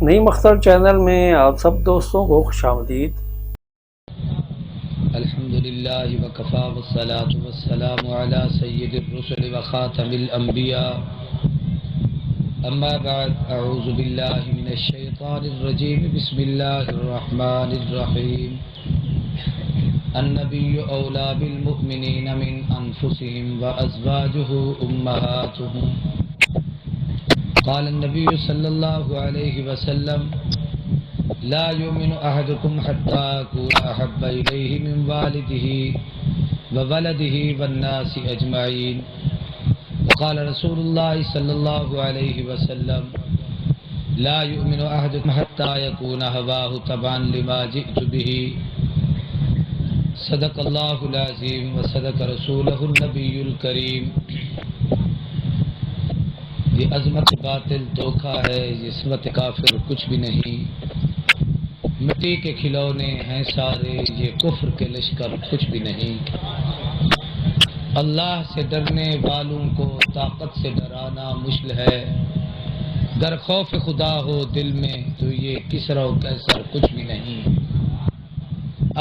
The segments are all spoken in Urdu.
نئی مختار چینل میں آپ سب دوستوں کو خوش آمدید۔ الحمدللہ وکفا والصلاة والسلام علی سید الرسل وخاتم الانبیاء اما بعد اعوذ باللہ من الشیطان الرجیم بسم اللہ الرحمن الرحیم النبی اولا بالمؤمنین من انفسهم وازواجه امہاتهم قال النبی صلی اللہ علیہ وسلم لا يؤمن أحدكم حتى أكون أحب إليه من والده وولده والناس أجمعين وقال رسول الله صلى الله عليه وسلم لا يؤمن أحدكم حتى يكون هواه تبعا لما جئت به صدق الله العظيم وصدق رسوله النبي الكريم۔ یہ عظمت باطل دھوکہ ہے، یہ عصمت کافر کچھ بھی نہیں، مٹی کے کھلونے ہیں سارے، یہ کفر کے لشکر کچھ بھی نہیں۔ اللہ سے ڈرنے والوں کو طاقت سے ڈرانا مشکل ہے، گر خوف خدا ہو دل میں تو یہ کسرا و کیسر کچھ بھی نہیں۔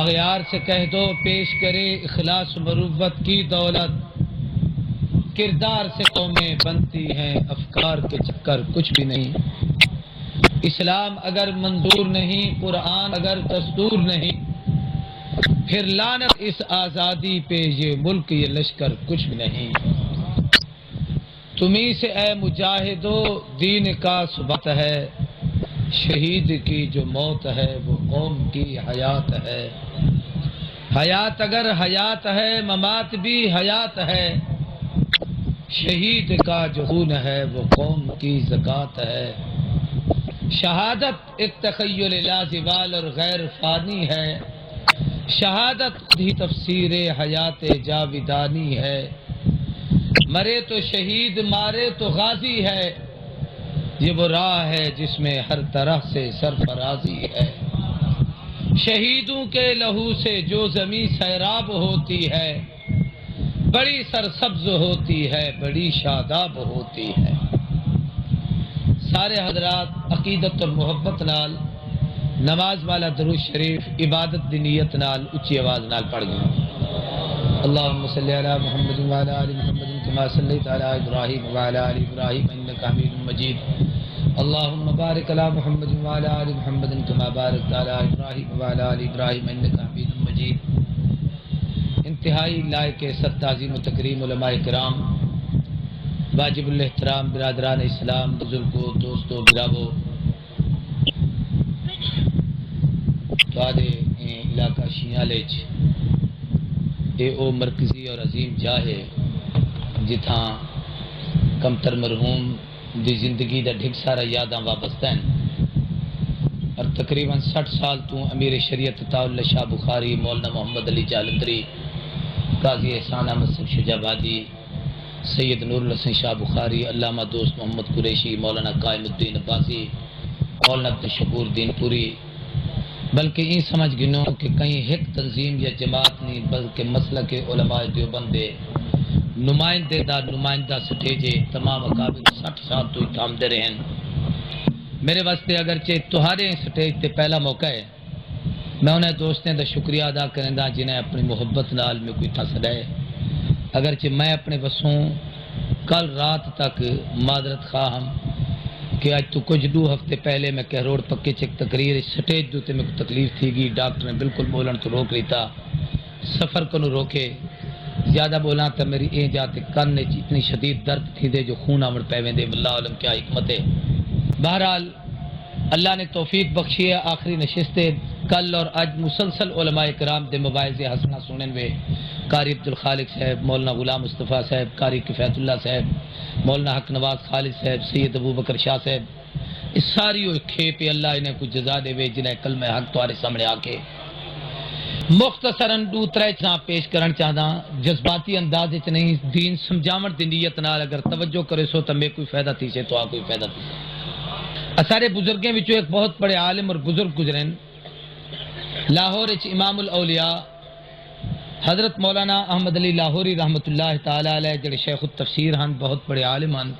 اغیار سے کہہ دو پیش کرے اخلاص و مروت کی دولت، کردار سے قومیں بنتی ہیں افکار کے چکر کچھ بھی نہیں۔ اسلام اگر منظور نہیں، قرآن اگر دستور نہیں، پھر لعنت اس آزادی پہ، یہ ملک یہ لشکر کچھ بھی نہیں۔ تمہیں سے اے مجاہدو دین کا ثبات ہے، شہید کی جو موت ہے وہ قوم کی حیات ہے۔ حیات اگر حیات ہے، ممات بھی حیات ہے، شہید کا جو خون ہے وہ قوم کی زکوٰۃ ہے۔ شہادت ایک تخیل لازوال اور غیر فانی ہے، شہادت خود ہی تفسیر حیات جاویدانی ہے۔ مرے تو شہید مارے تو غازی ہے، یہ وہ راہ ہے جس میں ہر طرح سے سرفرازی ہے۔ شہیدوں کے لہو سے جو زمین سیراب ہوتی ہے، بڑی سرسبز ہوتی ہے، بڑی شاداب ہوتی ہے۔ سارے حضرات عقیدت اور محبت نال نماز والا درود شریف عبادت دی نیت نال اچھی آواز نال پڑھ گئے۔ اللہم صلی علی محمد وعلی آل محمد کما صلیت علی ابراہیم وعلی آل ابراہیم انک حمید مجید۔ اللہم بارک علی محمد وعلی آل محمد کما بارکت علی ابراہیم وعلی آل ابراہیم انک حمید مجید۔ انتہائی لائق صد تعظیم و تکریم علماء کرام، واجب الاحترام برادران اسلام، بزرگوں، دوستوں، براوو، تھوڑے علاقہ شیالچ یہ او مرکزی اور عظیم جا ہے جتھاں کمتر مرحوم دی زندگی دا ڈھگ سارا یاداں وابستہ ہیں، اور تقریباً 60 سال تو امیر شریعت عطا اللہ شاہ بخاری، مولانا محمد علی جالندری، قاضی احسان احمد شجاع آبادی، سید نور الحسن شاہ بخاری، علامہ دوست محمد قریشی، مولانا قائم الدین عباسی، مولانا عبدالشکور دین پوری، بلکہ یہ سمجھ گنو کہ کہیں ایک تنظیم یا جماعت نہیں بلکہ مسلک علماء دیوبند دے نمائندہ سٹیجے تمام اکابر 60 سال تو ہی تھامدے رہن۔ میرے واسطے اگرچہ تہارے سٹیج تے پہلا موقع ہے، میں انہیں دوستیں دا شکریہ ادا کریں دا جنہیں اپنی محبت نال میں کوئی تھا سڑائے، اگرچہ میں اپنے بسوں کل رات تک معذرت خواہم کہ آج تو کچھ 2 ہفتے پہلے میں کہ روڈ پکے چک تقریر سٹیج دوتے میں کوئی تکلیف تھی گی، ڈاکٹر نے بالکل بولن تو روک رہی تھا، سفر کو نو روکے، زیادہ بولا تو میری اے جاتے کن نے اتنی شدید درد تھی دے جو خون آمڑ پیویں دے، واللہ علم کیا حکمت ہے۔ بہرحال اللہ نے توفیق بخشی ہے، آخری نشست کل اور آج مسلسل علماء کرام دے مباحث حسنہ سنن وے، قاری عبدالخالق صاحب، مولانا غلام مصطفیٰ صاحب، قاری کفایت اللہ صاحب، مولانا حق نواز خالد صاحب، سید ابو بکر شاہ صاحب، اس ساری کھیپ اللہ انہیں کچھ جزا دے وے جنہیں کلمہ حق تمہارے سامنے آ کے مختصراً 2-3 چیزاں پیش کرن چاہدا، جذباتی انداز وچ نہیں، دین سمجھاون دی نیت نال اگر توجہ کرے سو تو میں کوئی فائدہ تھی سے تو آ کوئی فائدہ تھی۔ سارے بزرگیں وچوں ایک بہت بڑے عالم اور بزرگ گزرن لاہور وچ امام الاولیاء حضرت مولانا احمد علی لاہوری رحمۃ اللہ تعالی علیہ جڑے شیخ التفسیر ہن، بہت بڑے عالم ہن،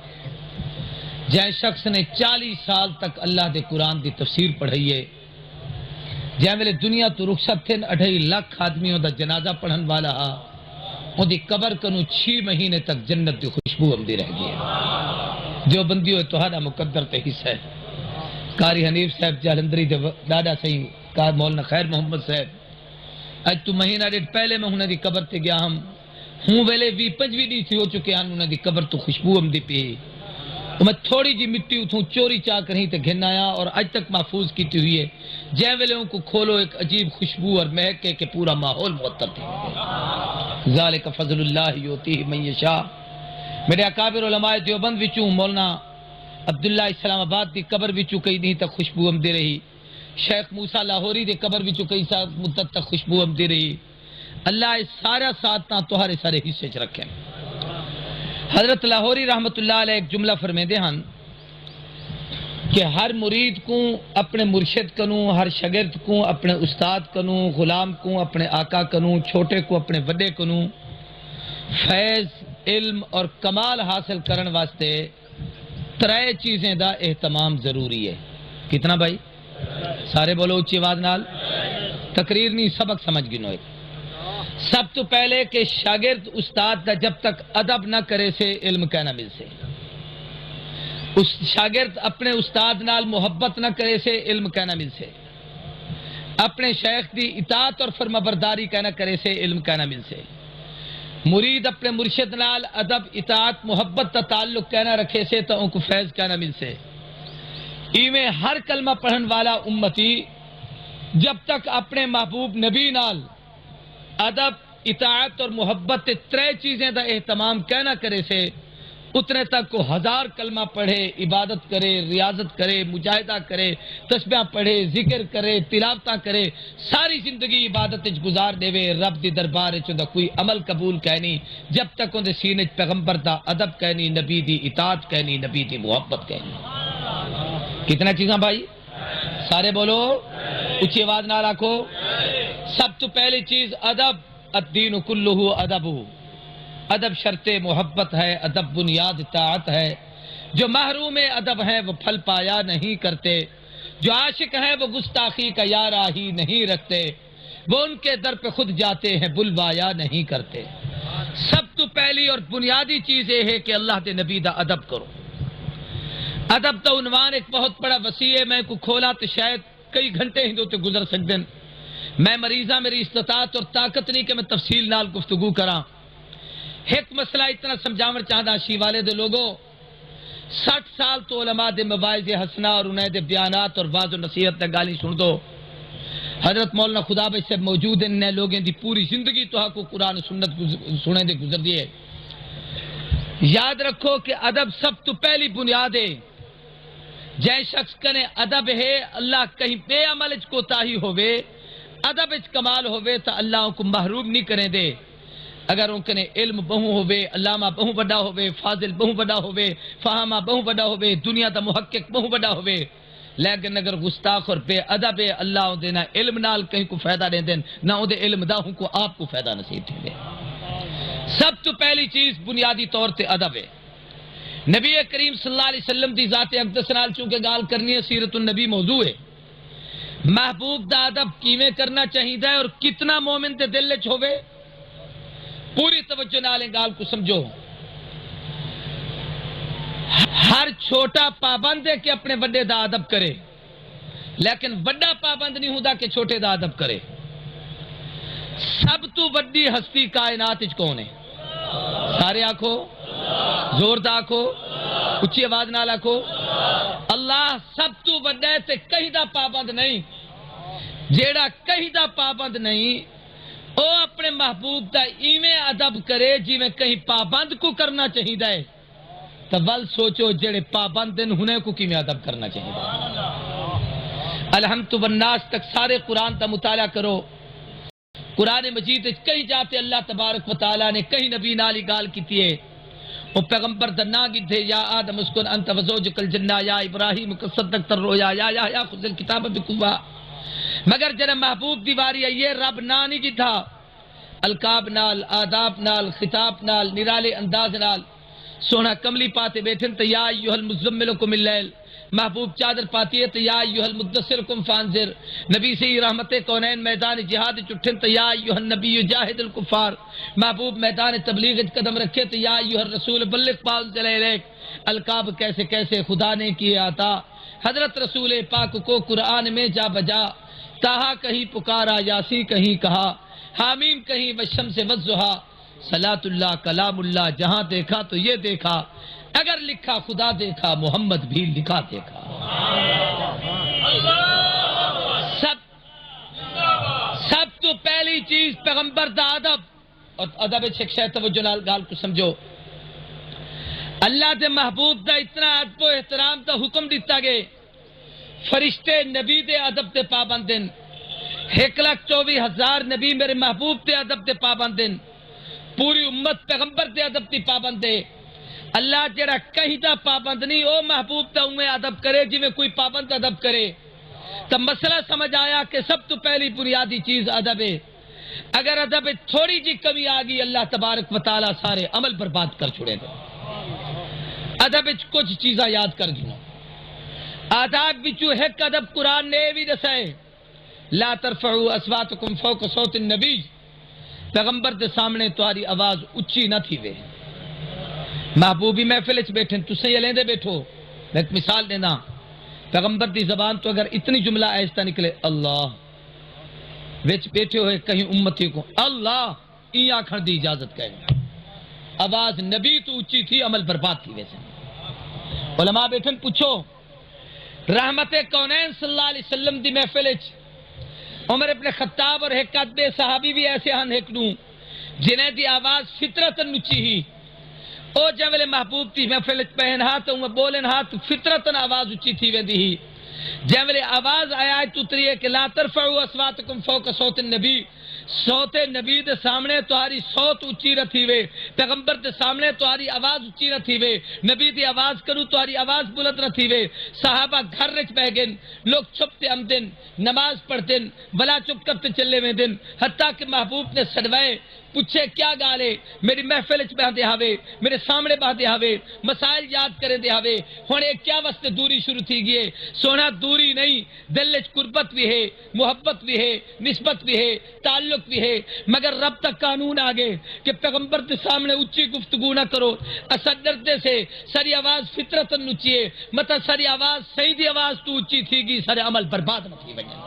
جائے شخص نے 40 سال تک اللہ دے قرآن دی تفسیر پڑھائی ہے، جائے ویلے دنیا تو رخصت تھے 2.5 لاکھ آدمیوں دا جنازہ پڑھن والا ہا، ان دی قبر کنو 6 مہینے تک جنت دی خوشبو آمدی رہ گئی ہے۔ جو بندیو تہاڈا مقدر تے حصہ ہے۔ قاری حنیف صاحب جالندری دے ڈاڈا صحیح قاری مولانا خیر محمد صاحب اج تو مہینہ ڈیڑھ پہلے میں انہاں دی قبر تے گیا ہوں ویلے 20-25 دی تھی ہو چکے ہیں انہاں دی قبر تو خوشبو آمدی پی، میں تھوڑی جی مٹی اتھوں چوری چاہ کر ہی تے گھن آیا اور اج تک محفوظ کیتی ہوئی ہے۔ جے ویلے ان کو کھولو ایک عجیب خوشبو اور مہک کے کہ پورا ماحول معطر تھی ذالک فضل اللہ یؤتیہ من یشاء۔ میرے اکابر علماء دیوبند وچوں مولانا عبداللہ اسلام آباد دی قبر وچوں کئی دن تک خوشبو آمدی رہی، شیخ موسیٰ لاہوری دی قبر وچوں کئی سال مدت تک خوشبو آمدی رہی۔ اللہ اس سارا ساتھ تہارے سارے حصے چ رکھے۔ حضرت لاہوری رحمت اللہ علیہ ایک جملہ فرمیندے ہن کہ ہر مرید کو اپنے مرشد کنوں، ہر شاگرد کو اپنے استاد کنوں، غلام کو اپنے آقا کنوں، چھوٹے کو اپنے وڈے کنوں فیض، علم اور کمال حاصل کرن واسطے 3 چیزیں دا اہتمام ضروری ہے۔ کتنا بھائی؟ سارے بولو اچھی آواز نال، تقریر نہیں سبق سمجھ گنو۔ سب تو پہلے کہ شاگرد استاد دا جب تک ادب نہ کرے سے علم کہنا مل سے، اس شاگرد اپنے استاد نال محبت نہ کرے سے علم کہنا مل سے، اپنے شیخ دی اطاعت اور فرمانبرداری کہنا کرے سے علم کہنا مل سے، مرید اپنے مرشد نال ادب اطاعت محبت تا تعلق کہنا رکھے سے تو ان کو فیض کہنا مل سے۔ ایویں ہر کلمہ پڑھن والا امتی جب تک اپنے محبوب نبی نال ادب اطاعت اور محبت 3 چیزیں دا اہتمام کہنا کرے سے اتنے تک کو 1000 کلمہ پڑھے، عبادت کرے، ریاضت کرے، مجاہدہ کرے، تسبیح پڑھے، ذکر کرے، تلاوتاں کرے، ساری زندگی عبادت وچ گزار دے رب دی دربار وچ دا کوئی عمل قبول کہنی جب تک اون دے سینے وچ پیغمبر دا ادب کہنی، نبی دی اطاعت کہنی، نبی دی محبت کہنی۔ کتنا چیزاں بھائی؟ سارے بولو اچھی آواز نہ رکھو۔ سب تو پہلی چیز ادب، الدین کلہ ادب، ادب شرط محبت ہے، ادب بنیاد اطاعت ہے۔ جو محروم ادب ہیں وہ پھل پایا نہیں کرتے، جو عاشق ہیں وہ گستاخی کا یارا ہی نہیں رکھتے، وہ ان کے در پہ خود جاتے ہیں بلوایا نہیں کرتے۔ سب تو پہلی اور بنیادی چیز یہ ہے کہ اللہ دے نبی دا ادب کرو۔ ادب تو عنوان ایک بہت بڑا وسیع ہے، میں کو کھولا تو شاید کئی گھنٹے ہی تے گزر سکتے ہیں۔ میں مریضاں میری استطاعت اور طاقت نہیں کہ میں تفصیل نال گفتگو کراں۔ ایک مسئلہ اتنا سمجھاور چاہدا شی والے دے لوگوں، 60 سال تو علماء دے مواعظ حسنہ اور انہیں دے بیانات اور واعظ و نصیحت تے گالی سن دو۔ حضرت مولانا خدا بخش صاحب موجود ہیں، انہیں لوگوں دی پوری زندگی تو کو قرآن و سنت سنے دے گزر دیے۔ یاد رکھو کہ ادب سب تو پہلی بنیاد ہے۔ جے شخص کنے ادب ہے، اللہ کہیں بے عمل وچ کوتاہی ہوے، ادب وچ کمال ہوے تو اللہ ان کو محروم نہیں کریں دے۔ اگر ان کنے علم بہو ہوے، علامہ بہو بڑا ہوے، فاضل بہو بڑا ہوے، فہامہ بہو بڑا ہوے، دنیا دا محقق بہو بڑا ہوے، لیکن اگر گستاخ اور بے ادب ہے، اللہ دے نہ علم نال کہیں کو فائدہ دے دین، نہ دے علم دا ہوں کو آپ کو فائدہ نصیب تھی دے۔ سب تو پہلی چیز بنیادی طور تے ادب ہے۔ نبی کریم صلی اللہ علیہ وسلم دی ذات اقدس نال چونکہ گال کرنی ہے، سیرت النبی موضوع ہے۔ محبوب دا ادب کیویں کرنا چاہیے اور کتنا مومن دے دل وچ ہوے، پوری توجہ نال گال کو سمجھو۔ ہر چھوٹا پابند ہے کہ اپنے بڑے دا ادب کرے، لیکن بڑا پابند نہیں ہوندا کہ چھوٹے دا ادب کرے۔ سب تو بڑی ہستی کائنات وچ کون ہے؟ سارے آکھو، زور دا آکھو، اچھی آواز نال آکھو۔ اللہ سب تو بڑا ہے تے کہیں دا پابند نہیں۔ جیڑا کہیں دا پابند نہیں او اپنے محبوب دا ایویں ادب کرے جویں کہیں پابند کو کرنا چاہیے، تو ول سوچو جڑے پابند انہیں کو کیویں ادب کرنا چاہیے۔ الحمد والناس تک سارے قرآن کا مطالعہ کرو۔ قرآن مجید کئی جاتے اللہ تبارک و تعالیٰ نے کئی نبی نالی گال کیتی ہے۔ وہ پیغمبر دنا گئے یا آدم اسکن انت وزوجک الجنہ، یا ابراہیم صدقت الرؤیا، یا خذ الکتاب بقوہ۔ مگر جنہ محبوب دیواری ہے یہ رب نہ نہیں جتھا، القاب نال، آداب نال، خطاب نال، نرالے انداز نال سونا کملی پاتے بیٹھن تو یا ایھا المزمل قم اللیل، محبوب چادر پاتی ہے تو یا ایھا المدثر قم فانذر، نبی سے ہی رحمت کونین میدان جہاد چٹھن تو یا ایھا النبی جاہد الکفار، محبوب میدان تبلیغ قدم رکھے تو یا ایھا الرسول بلغ ما انزل الیک، القاب کیسے کیسے خدا نے کیے عطا، حضرت رسول پاک کو قرآن میں جا بجا، تاہا کہیں پکارا، یاسی کہیں کہا، حامیم کہیں والشمس والضحیٰ، صلاۃ اللہ کلام اللہ، جہاں دیکھا تو یہ دیکھا، اگر لکھا خدا دیکھا، محمد بھی لکھا دیکھا۔ سب تو پہلی چیز پیغمبر دا ادب، اور ادب ایک شے توجہ نال گال کو سمجھو، اللہ دے محبوب دا اتنا ادب و احترام دا حکم دیتا گئے، فرشتے نبی دے ادب تے پابندن، 1,24,000 نبی میرے محبوب دے ادب تے پابندن، پوری امت پیغمبر دے ادب تے پابند ہے۔ اللہ جڑا کہیں دا پابند نہیں، او محبوب تے اویں ادب کرے جی میں کوئی پابند ادب کرے، تو مسئلہ سمجھ آیا کہ سب تو پہلی بنیادی چیز ادب ہے۔ اگر ادب میں تھوڑی جی کمی آ گئی، اللہ تبارک و تعالیٰ سارے عمل برباد کر چھوڑے گا۔ ادب وچ کچھ چیزاں یاد کر گنو، آداب وچوں ایک ادب قرآن نے بھی دسا ہے، لا ترفعوا اصواتکم فوق صوت النبی، پیغمبر دے سامنے تمہاری آواز اچھی نہ تھی وے۔ محبوبی محفل وچ بیٹھے تسیں یہ لیندے بیٹھو، میں ایک مثال دینا، پیغمبر دی زبان تو اگر اتنی جملہ آہستہ نکلے اللہ، وچ بیٹھے ہوئے کہیں امتی کو اللہ این آکھن دی اجازت کہے، آواز نبی تو اچھی تھی، عمل برباد تھی ویسے۔ علماء بیٹھن پوچھو، رحمت کونین صلی اللہ علیہ وسلم دی محفل وچ عمر ابن خطاب اور ایک آدھ صحابی بھی ایسے ہن ایک نو جنہیں دی آواز فطرتاً اچھی ہی، او جویلے محبوب دی محفل وچ پہن ہاتھ او بولن ہاتھ فطرتاً آواز اچھی تھی ویندی ہی، جویلے آواز آیت اتری ہے کہ لا ترفعوا اصواتکم فوق صوت النبی، صوت نبی دے سامنے تمہاری صوت اچھی نہ تھی وے، پیغمبر دے سامنے تمہاری آواز اچھی نہ تھی وے، نبی دی آواز کروں تمہاری آواز بلند نہ تھی وے۔ صحابہ گھر وچ بہ گئے، لوگ چھپتے آمدن، نماز پڑھتے بلا چپ کرتے چلے وے دن، حتیٰ کہ محبوب نے سڑوائے پوچھے کیا گالے، میری محفل وچ بہندے ہاوے، میرے سامنے بہندے ہاوے، مسائل یاد کرے دے ہاوے، ہن ایک کیا واسطے دوری شروع تھی گئی ہے؟ سونا دوری نہیں، دل وچ قربت بھی ہے، محبت بھی ہے، نسبت بھی ہے، تعلق بھی ہے، مگر رب تک قانون آگے کہ پیغمبر کے سامنے اچھی گفتگو نہ کرو، اثر ڈرتے سے ساری آواز فطرتاً اچھی ہے، مطلب ساری آواز صحیح دی آواز تو اچھی تھی گی، سارے عمل برباد نہ تھی بنیا۔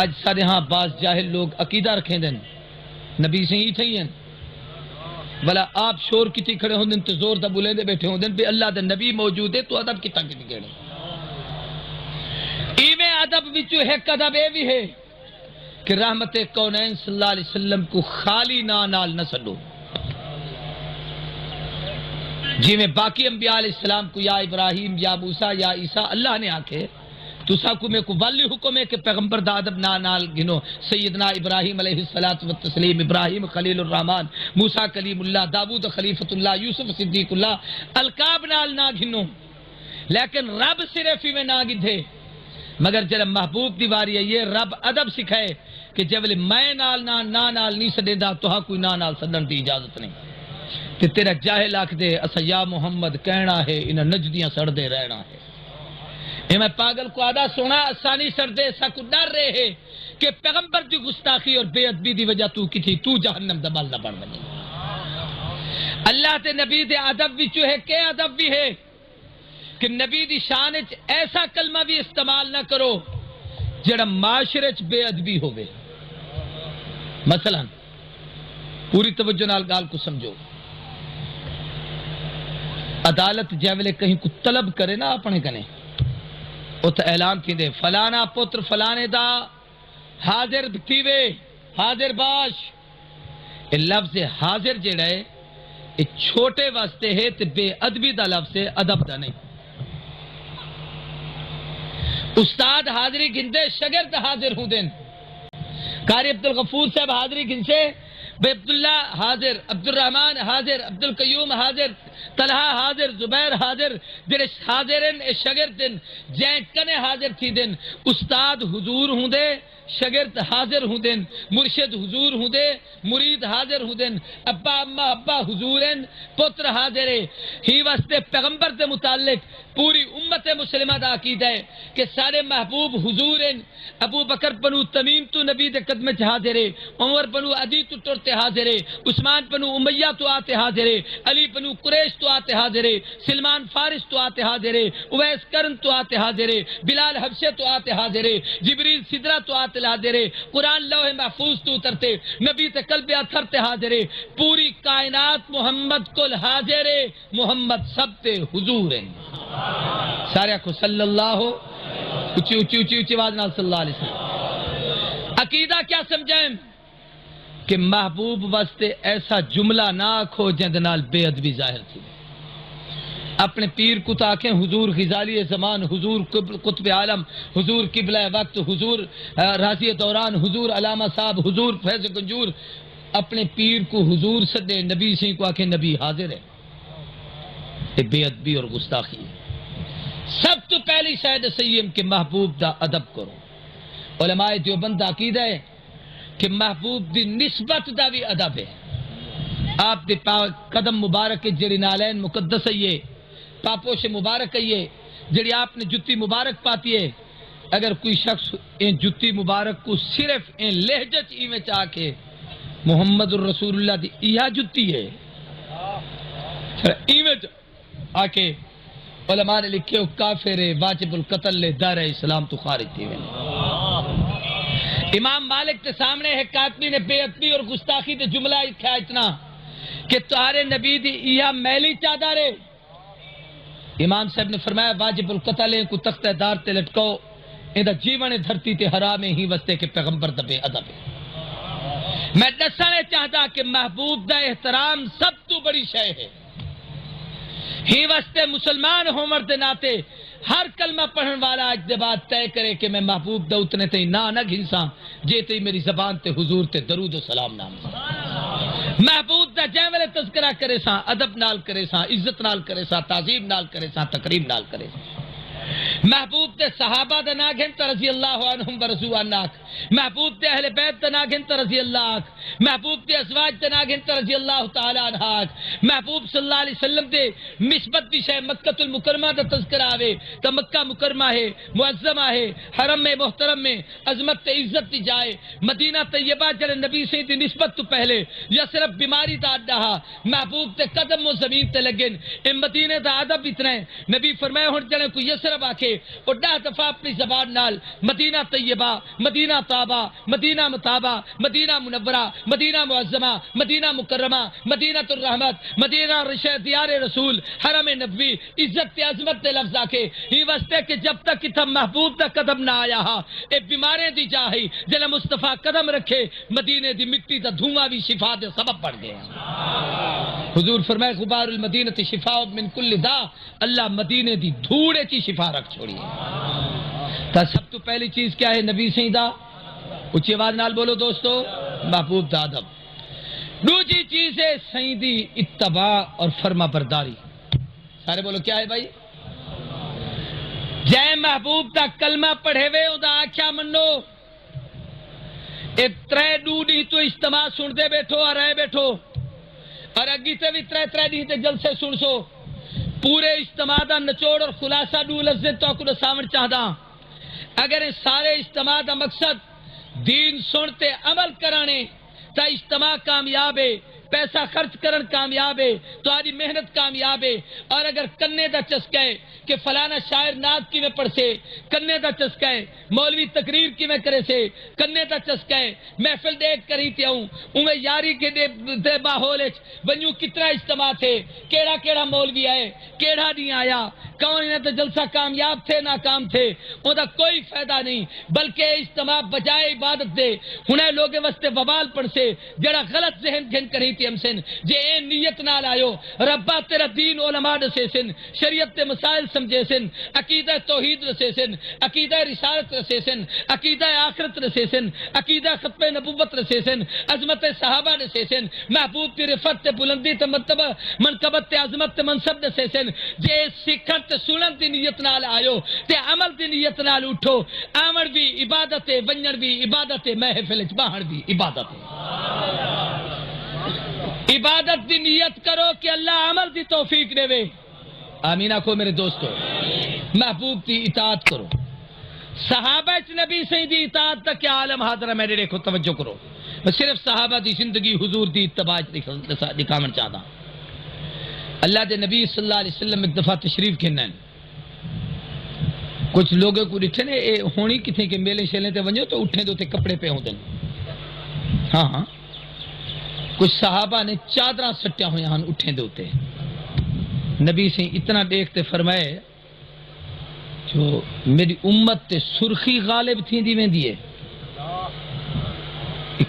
آج سارے ہاں بعض جاہل لوگ عقیدہ رکھیں دن نبی سے ہی تھی ہیں، بلا آپ شور کی تھی کھڑے ہوں دن تو زور دا بولے دے بیٹھے ہوں دن بھی اللہ دے نبی موجود ہے تو ادب کی تنگ نہیں گھڑے۔ ایویں ادب وچوں ایک ادب اے بھی ہے کہ رحمت کونین صلی اللہ علیہ وسلم کو خالی نال نہ سڈو، جی میں باقی انبیاء علیہ السلام کو یا ابراہیم یا موسیٰ یا عیسیٰ اللہ نے آکھے تسا کو میں کو والی حکم ہے کہ پیغمبر دا ادب نال گنو، سیدنا ابراہیم علیہ السلام، ابراہیم خلیل الرحمن، موسیٰ کلیم اللہ، داؤد خلیفۃ اللہ، یوسف صدیق اللہ، القاب نال نہ گنو، لیکن رب صرف ہی میں نہ گدھے، مگر جب محبوب دی واری ہے یہ رب ادب سکھائے کہ جب میں نال نال نہیں سڈیندا تو ہاں کوئی نال سڈن دی اجازت نہیں، کہ تیرا جاہل آکھ دے اسا یا محمد کہنا ہے انہاں نجدیاں سڑدے رہنا ہے، اے میں پاگل کو آدھا سونا آسانی سردے ایسا کو ڈر رہے ہیں کہ پیغمبر دی گستاخی اور بے ادبی دی وجہ تو کی تھی تو جہنم دا بال نہ بن بنے۔ اللہ تے نبی دے ادب وچوں ہے کہ ادب بھی ہے کہ نبی دی شان وچ ایسا کلمہ بھی استعمال نہ کرو جڑا معاشرے وچ بے ادبی ہوے۔ مثلا پوری توجہ نال گال کو سمجھو، عدالت جے کہیں کو طلب کرے نا اپنے کنے ات اعلان کی دے فلانا پتر فلانے دا حاضر تھی وے، حاضر باش، یہ لفظ حاضر جڑا ہے یہ چھوٹے واسطے ہے تے بے ادبی دا لفظ ہے، ادب دا نہیں۔ استاد حاضری گھندے شاگرد حاضر ہوں دن، قاری عبدالغفور صاحب حاضری گھنسے بے عبداللہ حاضر، عبدالرحمن حاضر، عبدالقیوم حاضر، طلحہ حاضر زبیر حاضر جڑے حاضرن اے شاگردن جیں کنے حاضر تھی دن استاد حضور ہوں دے شاگرد حاضر ہوں دن مرشد حضور ہوں دے مرید حاضر ہوں دن ابا اما ابا حضورن پتر حاضر ہی واسطے پیغمبر دے متعلق پوری امت مسلمہ دا عقیدہ ہے کہ سارے محبوب حضورن ابو بکر بنو تمیم تو نبی دے قدمے چ حاضر ہے عمر بنو عدی تو ٹرتے حاضر ہے عثمان بنو امیہ تو آتے حاضر ہے علی بنو قریش تو آتے حاضر ہے سلمان فارس تو آتے حاضر ہے اویس کرن تو آتے حاضر ہے بلال حبشے تو آتے حاضر ہے جبریل سدرہ تو آتے حاضر ہے قرآن لوح محفوظ تو اترتے نبی تے قلب اثر تے حاضر ہے پوری کائنات محمد کل حاضر ہے محمد سب تے حضور ہیں سارے کو صلی اللہ اچھی اچھی اچھی اچھی آواز نال صلی اللہ علیہ وسلم عقیدہ کیا سمجھیں کہ محبوب واسطے ایسا جملہ نہ کھو جند نال بے ادبی ظاہر تھی اپنے پیر کو تاکیں حضور غزالی زمان حضور قطب عالم حضور قبلہ وقت حضور راضی دوران حضور علامہ صاحب حضور فیض گنجور اپنے پیر کو حضور صدے نبی سی کو آکھیں نبی حاضر ہے یہ بے ادبی اور گستاخی ہے سب تو پہلی شاید سیم کہ محبوب دا ادب کرو علماء دیوبند دا عقیدہ ہے کہ محبوب دی نسبت دا بھی ادب ہے آپ دے قدم مبارک جڑی نالین مقدس ہے پاپوش مبارک ہے جڑی آپ نے جتی مبارک پاتی ہے اگر کوئی شخص ان جتی مبارک کو صرف ان لہجت ایویں چاہ کے محمد الرسول اللہ دی یہ جتی ہے ایویں آ کے علماء نے لکھے کافر واجب القتل لے دار اسلام تو خارج تھی امام مالک کے سامنے ہے کاتبی نے بے ادبی اور گستاخی تے جملہ لکھا اتنا کہ تہارے نبی دی یہ میلی چادر ہے امام صاحب نے فرمایا واجب القتل ہے کو تختہ دار تے لٹکو ایندا جیون دھرتی تے حرام ہی واسطے کہ پیغمبر دا بے ادب ہے میں دسنا چاہتا کہ محبوب دا احترام سب تو بڑی شے ہے ہی واسطے مسلمان ہومر دے ناتے ہر کلمہ پڑھن والا اج دے بعد طے کرے کہ میں محبوب دا اتنے تے نہ گھنساں جے تے میری زبان تے حضور تے درود و سلام نام محبوب دا جے ویلے تذکرہ کرے ساں ادب نال کرے ساں عزت نال کرے ساں تعظیم نال کرے ساں تکریم نال کرے ساں محبوب تے صحابہ دا نا گھنت رضی اللہ عنہم ورضوا عنہ محبوب تے اہل بیت دا نا گھنت رضی اللہ محبوب تے ازواج دا نا گھنت رضی اللہ تعالی عنہ محبوب صلی اللہ علیہ وسلم دے نسبت بھی شے مکہ المکرمہ دا تذکرہ آوے کہ مکہ مکرمہ ہے معظمہ ہے حرم میں محترم میں عظمت تے عزت دی جائے مدینہ طیبہ جڑے نبی سے دی نسبت تو پہلے یسرب بیماری دا اڈا محبوب تے قدم و زمین تے لگن ان مدینے دا ادب اتنا ہے نبی فرمایا ہن جڑے کوئی یسرب آکے اور 10 دفعہ اپنی زبان نال مدینہ طیبہ مدینہ طابہ مدینہ مطابہ مدینہ منورہ مدینہ معظمہ مدینہ مکرمہ مدینہ الرحمت مدینہ رشید دیار رسول حرم نبوی عزت تے عظمت دے لفظ آکے ہی واسطے کہ جب تک اتھا محبوب دا قدم نہ آیا ہا اے بیماریں دی جاہی جلے مصطفیٰ قدم رکھے مدینے دی مٹی دا دھواں بھی شفا دے سبب بڑھ گئے حضور فرمائے غبار المدینہ شفاء من کل دا اللہ مدینے دی دھوڑے چی شفا رکھ چھوڑی ہے تا سب تو پہلی چیز کیا ہے نبی سیدہ اچھی آواز نال بولو دوستو محبوب دا ادب دوسری چیز ہے سیدی اتباع اور فرما برداری سارے بولو کیا ہے بھائی جے محبوب دا کلمہ پڑھے وے او دا آکھیا منو ایک ترے ڈوڈی تو اجتماع سن دے بیٹھو اور رہے بیٹھو اور اگی تے بھی ترے دی تے جلسے سن سو پورے اجتماع دا نچوڑ اور خلاصہ ڈو لفظ تو کو سامنے چاہدا اگر اس سارے اجتماع دا مقصد دین سنتے عمل کرانے تا اجتماع کامیاب ہے پیسہ خرچ کرن کامیاب ہے تو آدھی محنت کامیاب ہے اور اگر کنے دا چسکا ہے کہ فلانا شاعر نعت کی میں پڑھ سے کنے دا چسکا ہے مولوی تقریر کی میں کرے سے کنے دا چسکا ہے محفل دیکھ کر ہی تے ہوں انہیں یاری کے دے باہول بنیوں کتنا اجتماع تھے کیڑا مولوی آئے کیڑا نہیں آیا کون انہیں تو جلسہ کامیاب تھے ناکام تھے انہا کوئی فائدہ نہیں بلکہ اجتماع بجائے عبادت دے انہیں لوگے وستے وبال پڑھ سے جڑا غلط ذہن گھن کر ہی کیتی ہم سن جے اے نیت نال آیو ربا تیرا دین علماء دسے سن شریعت دے مسائل سمجھے سن عقیدہ توحید دسے سن عقیدہ رسالت دسے سن عقیدہ آخرت دسے سن عقیدہ ختم نبوت دسے سن عظمت صحابہ دسے سن محبوب کی رفت تے بلندی تے مرتبہ منقبت تے عظمت تے منصب دسے سن جے سکھن تے سنن دی نیت نال آیو تے عمل دی نیت نال اٹھو آمن بھی عبادت ہے ونجن بھی عبادت ہے محفل وچ باہر بھی عبادت ہے عبادت دی نیت کرو کہ اللہ عمل دی توفیق دے وے آمین آکھو میرے دوستو محبوب دی اطاعت کرو صحابہ نبی سے دی اطاعت تک کیا عالم حاضر ہے میرے دیکھو توجہ کرو میں صرف صحابہ دی زندگی حضور دی اتباع دکھاون چاہتا اللہ دے نبی صلی اللہ علیہ وسلم ایک دفعہ تشریف کھنن کچھ لوگوں کو ڈٹھے نے اے ہونی کتنے کہ میلے شیلے تے ونجو تو اٹھنے دوتے کپڑے پہ ہوندن ہاں کچھ صحابہ نے چادراں سٹیا ہوئے ہن اٹھنے دوتے نبی سے اتنا دیکھتے فرمائے جو میری امت تے سرخی غالب تھی دی ویندی ہے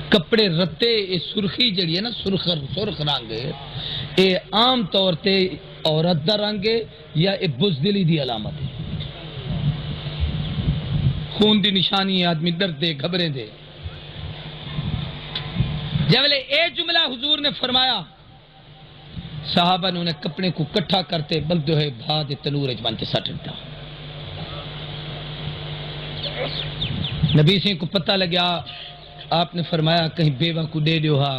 کپڑے رتے اے سرخی جڑی ہے نا سرخ رنگ اے عام طور تے عورت دا رنگ ہے یا اے بزدلی دی علامت ہے خون دی نشانی ہے آدمی درد دے گھبرے دے جب اے جملہ حضور نے فرمایا صحابہ نے انہیں کپڑے کو کٹھا کرتے بلدے ہوئے بھا دے تنور اچ بنتے سٹ دیتا نبی سے کو پتہ لگیا آپ نے فرمایا کہیں بیوہ کو دے دیو ہا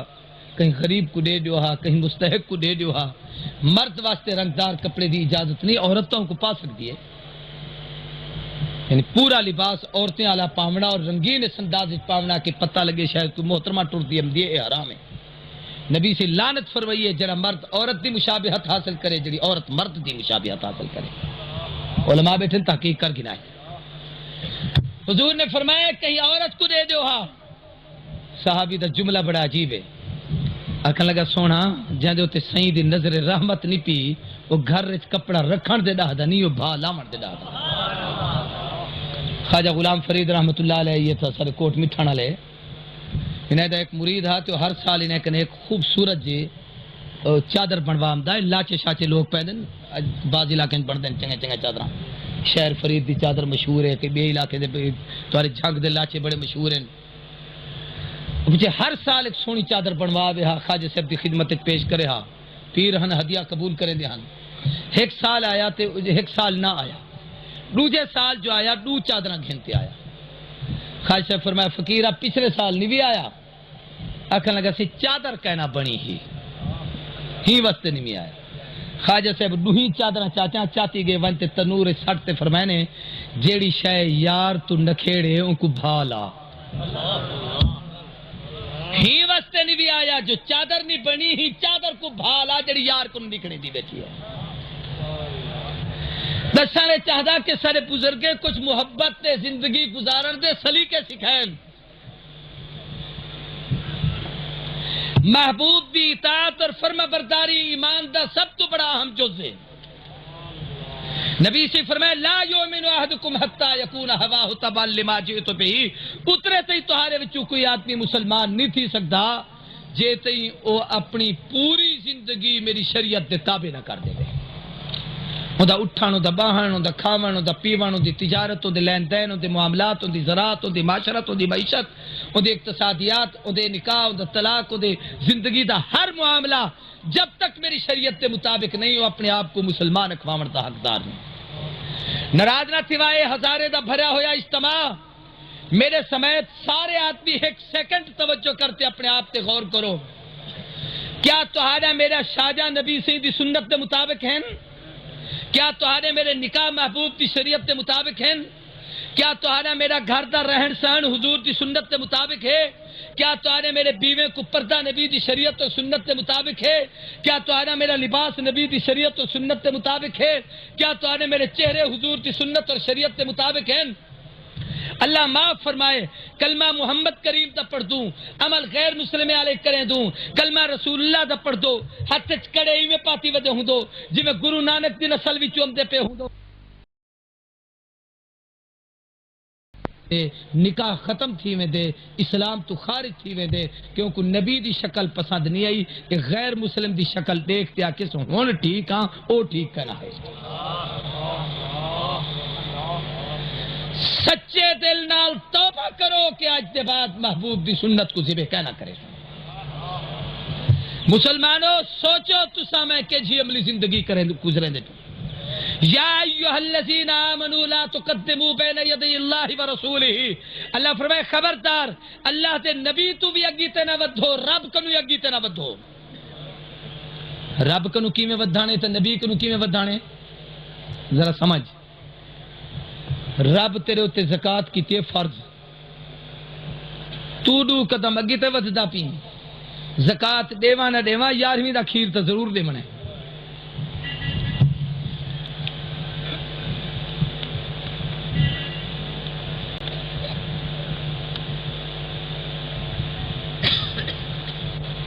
کہیں غریب کو دے دیو ہا کہیں مستحق کو دے دیو ہا مرد واسطے رنگدار کپڑے دی اجازت نہیں عورتوں کو پا سکتی ہے یعنی پورا لباس عورتیں اعلیٰ پاونا اور رنگین اس انداز پاونا کہ پتہ لگے شاید کوئی محترمہ ٹرتی ہم دیے حرام ہے نبی سے لعنت فرمائی ہے جڑا مرد عورت دی مشابہت حاصل کرے جڑی عورت مرد دی مشابہت حاصل کرے علماء بیٹھے تحقیق کر گنائے حضور نے فرمایا کہیں عورت کو دے دو ہاں صحابی دا جملہ بڑا عجیب ہے آکھن لگا سونا جہاں تے سائیں دی نظر رحمت نہیں پی وہ گھر وچ کپڑا رکھن دے ڈاہدا نہیں وہ بھا لاون دے ڈاہدا خواجہ غلام فرید رحمت اللہ علیہ یہ تھا سر کوٹ مٹھانا لے انہیں دا ایک مرید ہا تو ہر سال انہیں کنے ایک خوبصورت جی چادر بنوام دا لاچے شاچے لوگ پہنن بعض علاقے بن چنگے چنگے چادر شہر فرید دی چادر مشہور ہے کہ بے علاقے دے تمہارے جھگ دے لاچے بڑے مشہور ہیں مجھے ہر سال ایک سونی چادر بنوا دے ہا خواجہ صاحب دی خدمت پیش کرے ہا پیر ہن ہدیہ قبول کرے دے ہن ایک سال آیا تے ایک سال نہ آیا دوجے سال جو آیا دو چادراں گھنتے آیا خواجہ صاحب فرمایا فقیرہ پچھلے سال نہیں بھی آیا آکھن لگا سی چادر کہنا بنی ہی وقت نہیں بھی آیا خواجہ صاحب دوہی چادراں چاہتی گئے ونتے تنور سٹتے فرمائے نے جیڑی شے یار تو نکھیڑے ان کو بھالا ہی وقت نہیں بھی آیا جو چادر نہیں بنی ہی چادر کو بھالا جڑی یار کو نکھنے دی بیٹھی ہے دسانے چاہدا کہ سارے بزرگے کچھ محبت تے زندگی گزارن دے سلیقے سکھائیں محبوب دی اطاعت اور فرما برداری ایمان دا سب تو بڑا اہم جز ہے نبی سے فرمایا لا یؤمن احدکم حتی یکون ہواہ تبعا لما جئت بہ اترے تے تہارے وچوں کوئی آدمی مسلمان نہیں تھی سکدا جے تے او اپنی پوری زندگی میری شریعت دے تابع نہ کر دے اوندا اٹھن اوندا باہن اوندا کھاون اوندا پیون اوندا تجارت اوندا لین دین اوندا معاملات اوندا زراعت اوندا معاشرت اوندا معیشت اوندا اقتصادیات اوندا نکاح اوندا طلاق اوندا زندگی دا ہر معاملہ جب تک میری شریعت کے مطابق نہیں ہو اپنے آپ کو مسلمان اکھواون دا حقدار نہیں ناراض نہ تھوائے ہزارے دا بھرا ہویا اجتماع میرے سمیت سارے آدمی ایک سیکنڈ توجہ کرتے اپنے آپ تے غور کرو کیا تہاڈا میرا شاہجہاں نبی سے دی سنت دے مطابق ہیں کیا تہاڈے میرے نکاح محبوب دی شریعت کے مطابق ہیں کیا تہاڈا میرا گھر دا رہن سہن حضور دی سنت کے مطابق ہے کیا تہاڈے میرے بیوے کو پردہ نبی دی شریعت اور سنت کے مطابق ہے کیا تہاڈا میرا لباس نبی دی شریعت اور سنت کے مطابق ہے کیا تہاڈے میرے چہرے حضور دی سنت اور شریعت کے مطابق ہیں اللہ معاف فرمائے کلمہ محمد کریم دا پڑھ دوں عمل غیر مسلم علیہ کریں دوں کلمہ رسول اللہ دا پڑھ دو ہاتھ کڑے ہی میں پاتی ودے ہوں دو جی میں گرو نانک دی نسل وچوں دے پہ ہوں دو نکاح ختم تھی ویندے، اسلام تو خارج تھی ویندے، کیونکہ نبی دی شکل پسند نہیں آئی، کہ غیر مسلم دی شکل دیکھتے آ کے سو ہون ٹھیک ہاں او ٹھیک کرنا ہے۔ سچے دل نال توبہ کرو کہ آج دے بعد محبوب دی سنت کو ذبح کہنا کرے۔ مسلمانوں سوچو تسا میں کہ جی عملی زندگی کریں گزریں دے تو یا ایھا الذین آمنوا لا تقدموا بین یدی اللہ ورسولہ، اللہ فرمائے خبردار اللہ تے نبی تو بھی اگی تے نہ ودھو، رب کنو اگی تے نہ ودھو۔ رب کنو کیویں ودھانے تے نبی کنو کیویں ودھانے، ذرا سمجھ۔ رب تیرے تے زکات کیتی ہے فرض، تو دو قدم اگی تے ودھدا پی، زکات دیواں نہ دیواں 11ویں دا کھیر تے ضرور دیونا ہے۔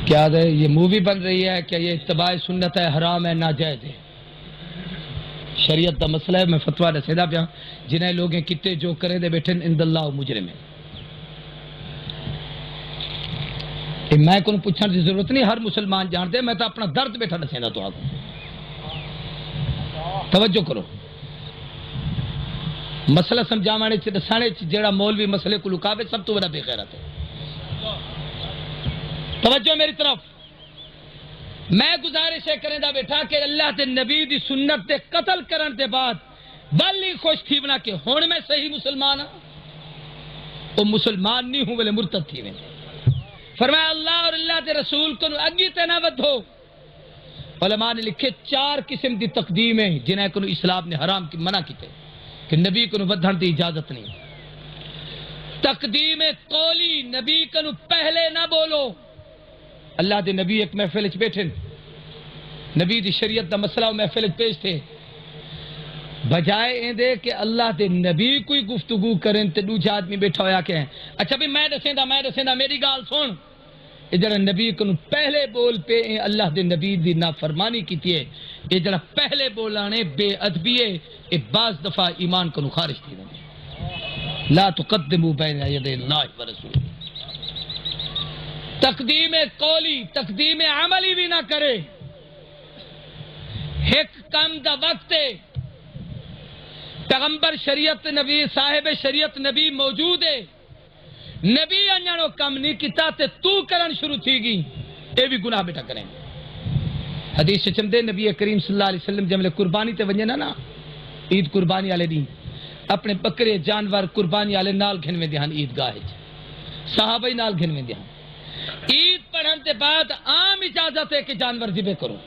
کیا ہے یہ مووی بن رہی ہے کہ یہ اتباع سنت ہے، حرام ہے، ناجائز ہے؟ شریعت دا مسئلہ ہے، میں فتویٰ دسیدا پیا، جنہیں لوگ کتے جو کرے دے بیٹھے اند اللہ مجرم ہے۔ میں کو پوچھنے کی ضرورت نہیں، ہر مسلمان جانتے، میں تو اپنا درد بیٹھا دسینا تو آپ توجہ کرو۔ مسئلہ سمجھانے دسانے جیڑا مولوی مسئلے کو لکاوے سب تو بڑا بے غیرت ہے۔ توجہ میری طرف، میں گزارش کریں دا بیٹھا کہ اللہ تے نبی دی سنت تے قتل کرن دے بعد بلی خوش تھی بنا کے ہون میں صحیح مسلمان ہاں، وہ مسلمان نہیں ہوں بلے مرتد تھی میں۔ فرمایا اللہ اور اللہ دے رسول کو اگی تے نہ ودھو۔ علماء نے لکھے 4 قسم دی تقدیمیں جنہیں کو اسلام نے حرام کی منع کیتے کہ نبی کو ودھن دی اجازت نہیں۔ تقدیم قولی، نبی کو پہلے نہ بولو۔ اللہ دے نبی ایک محفل وچ بیٹھے، نبی دی شریعت دا مسئلہ محفل وچ پیش تھے، بجائے این دے کہ اللہ دے نبی کوئی گفتگو کریں تے دوجا آدمی بیٹھا ہویا کہ اچھا بھی میں دسیندا میری گال سن۔ یہ جڑا نبی کو پہلے بول پہ اللہ دے نبی دی نافرمانی کیتی ہے، یہ جڑا پہلے بولانے بے ادبی ہے، یہ بعض دفعہ ایمان کو خارج تھی ویندی۔ لا تقدموا بین یدی اللہ ورسولہ۔ تقدیم قولی، تقدیم عملی بھی نہ کرے۔ ایک کم دا وقت ہے، پیغمبر شریعت نبی صاحب شریعت نبی موجود ہے، نبی انجانو کم نہیں کیتا تے تو کرن شروع تھی گی، یہ بھی گناہ بیٹا کریں۔ حدیث چمدے نبی کریم صلی اللہ علیہ وسلم جملے قربانی تے ونجے نا عید قربانی والے دن اپنے بکرے جانور قربانی والے نال گھنویں دیہن عیدگاہ وچ، صحابہ نال گھنویں دیہن۔ عید پڑھن کے بعد عام اجازت ہے کہ جانور ذبح کرو،